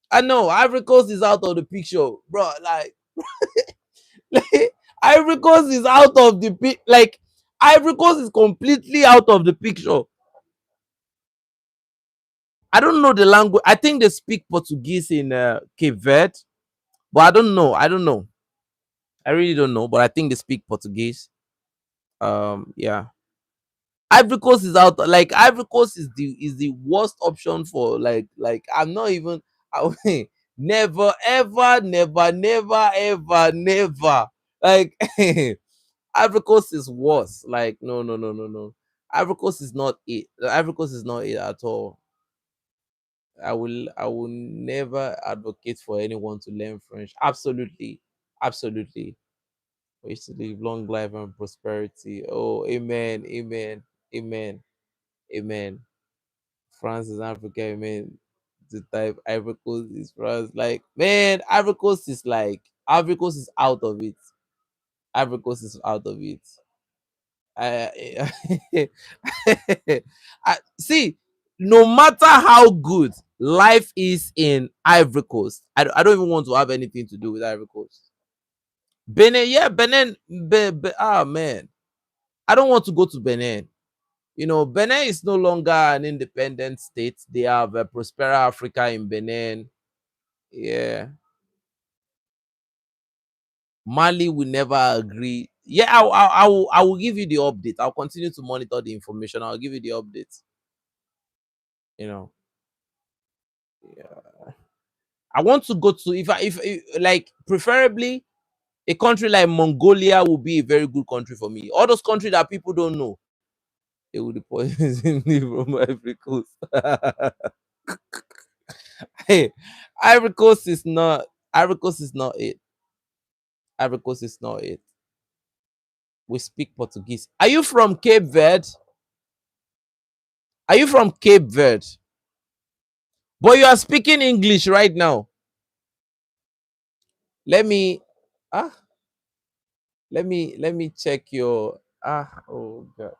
I know Ivory Coast is out of the picture, bro. Like, Ivory Coast is out of the like, Ivory Coast is completely out of the picture. I don't know the language. I think they speak Portuguese in Cape Verde, but I don't know. I don't know. I really don't know, but I think they speak Portuguese. Yeah. Ivory Coast is out. Like, Ivory Coast is the worst option for, like I'm not even. Never, ever, never, never, ever, never. Like, Ivory Coast is worse. Like, no, no, no, no, no. Ivory Coast is not it. Ivory Coast is not it at all. I will never advocate for anyone to learn French. Absolutely, absolutely. We used to live long life and prosperity. Oh, amen, amen, amen, amen. France is Africa, amen. The type Ivory Coast is France. Like, man, Ivory Coast is out of it. Ivory Coast is out of it. I, I see. No matter how good life is in Ivory Coast, I don't even want to have anything to do with Ivory Coast. Benin, yeah, Benin. Man, I don't want to go to Benin. Benin is no longer an independent state. They have a Prospera Africa in Benin. Yeah, Mali will never agree. Yeah, I will give you the update. I'll continue to monitor the information. I'll give you the update. You know, yeah. I want to go to, if like, preferably a country like Mongolia will be a very good country for me. All those countries that people don't know, they will poison me from Ivory Coast. Hey, Ivory Coast is not. Ivory Coast is not it. Ivory Coast is not it. We speak Portuguese. Are you from Cape Verde? Are you from Cape Verde? But you are speaking English right now. Let me ah let me check your oh god.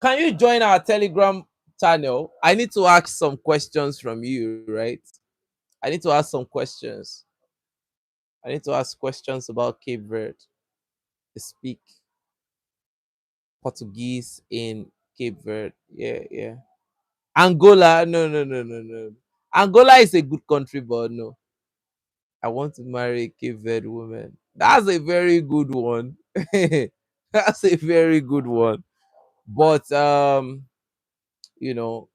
Can you join our Telegram channel? I need to ask some questions from you, right? I need to ask some questions. I need to ask questions about Cape Verde. They speak Portuguese in Cape Verde. Yeah, yeah. Angola, no, no, no, no, no. Angola is a good country, but no. I want to marry a Cape Verde woman. That's a very good one. That's a very good one. But you know,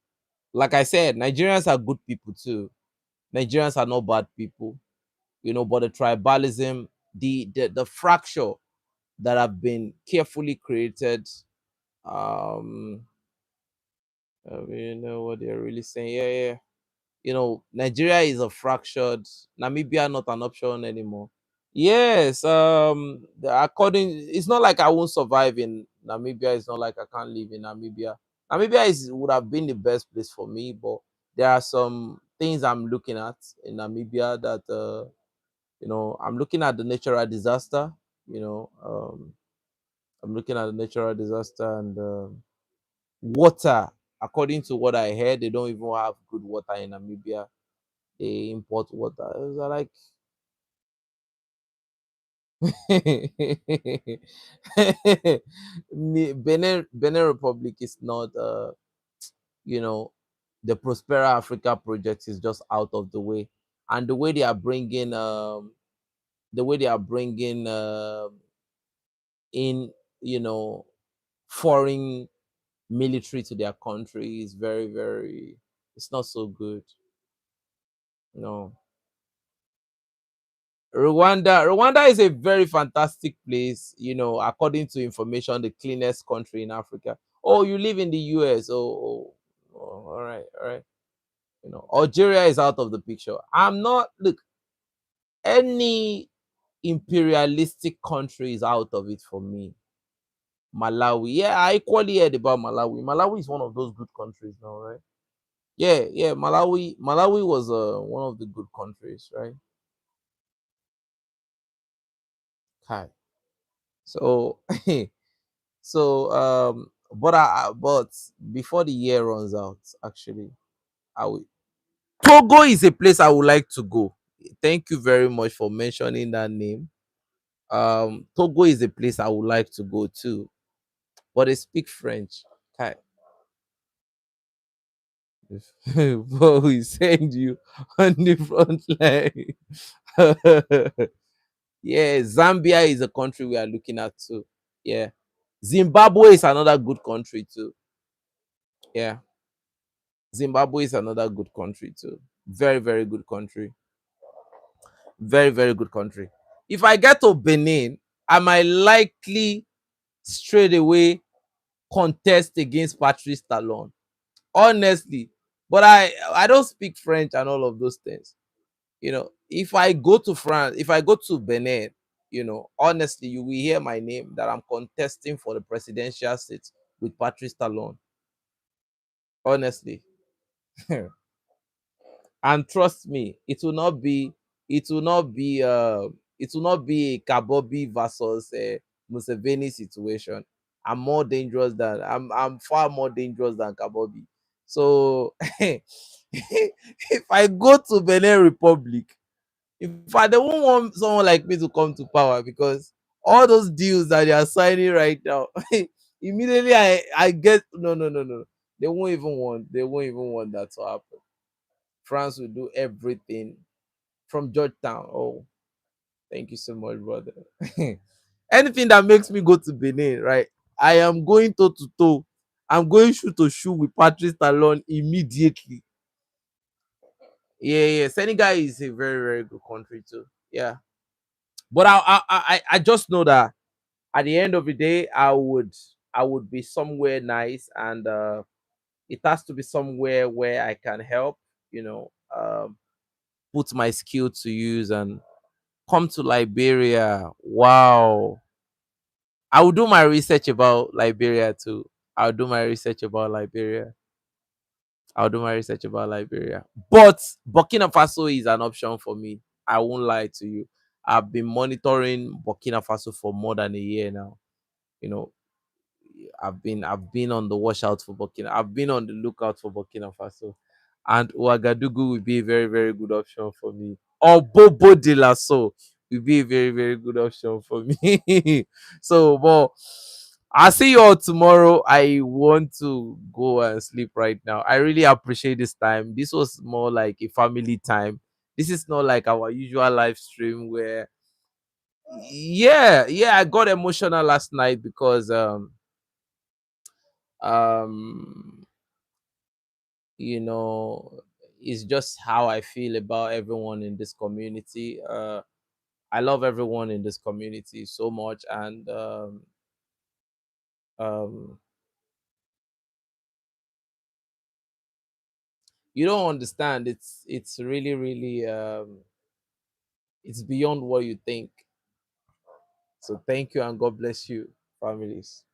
like I said, Nigerians are good people too. Nigerians are not bad people, but the tribalism, the fracture that have been carefully created. Um, you know what they're really saying? Yeah, yeah. Nigeria is a fractured. Namibia not an option anymore. Yes, according, it's not like I won't survive in Namibia. It's not like I can't live in Namibia. Namibia would have been the best place for me, but there are some things I'm looking at in Namibia that I'm looking at the natural disaster. You know, I'm looking at the natural disaster and water. According to what I heard, they don't even have good water in Namibia. They import water. It was like Benin Republic is not you know the Prospera Africa project is just out of the way, and the way they are bringing in you know foreign military to their country is very, very, it's not so good. No. Rwanda is a very fantastic place, according to information, the cleanest country in Africa. Oh, you live in the US. Oh, all right, all right. Algeria is out of the picture. I'm not, look, any imperialistic country is out of it for me. Malawi. Yeah, I equally heard about Malawi. Malawi is one of those good countries now, right? Yeah, yeah. Malawi was one of the good countries, right? Hi. So but before the year runs out, actually, I will Togo is a place I would like to go. Thank you very much for mentioning that name. Togo is a place I would like to go to, but they speak French. Kai. But we send you on the front line. Yeah, Zambia is a country we are looking at too. Yeah. Zimbabwe is another good country too. Yeah. Zimbabwe is another good country too. Very, very good country. Very, very good country. If I get to Benin, I might likely straight away contest against Patrice Talon. Honestly. But I don't speak French and all of those things. If I go to France, if I go to Benin, honestly, you will hear my name that I'm contesting for the presidential seat with Patrice Talon. Honestly. And trust me, it will not be it will not be a Kabobi versus Museveni situation. I'm far more dangerous than Kabobi. So if I go to Benin Republic, in fact, they won't want someone like me to come to power, because all those deals that they are signing right now, immediately I get, no, no, no, no. They won't even want that to happen. France will do everything from Georgetown. Oh, thank you so much, brother. Anything that makes me go to Benin, right? I am going toe to toe. I'm going shoe to shoe with Patrice Talon immediately. Yeah, yeah. Senegal is a very, very good country too. Yeah, but I just know that at the end of the day, I would be somewhere nice, and it has to be somewhere where I can help. You know, put my skill to use and come to Liberia. Wow. I will do my research about Liberia too. I'll do my research about Liberia. I'll do my research about Liberia. But Burkina Faso is an option for me. I won't lie to you. I've been monitoring Burkina Faso for more than a year now. You know, I've been on the watch out for Burkina. I've been on the lookout for Burkina Faso. And Ouagadougou will be a very, very good option for me. Or Bobo de la So will be a very, very good option for me. So, but I'll see you all tomorrow. I want to go and sleep right now. I really appreciate this time. This was more like a family time. This is not like our usual live stream where, yeah, I got emotional last night because um you know, it's just how I feel about everyone in this community. I love everyone in this community so much, and um you don't understand. It's really really it's beyond what you think. So thank you and God bless you, families.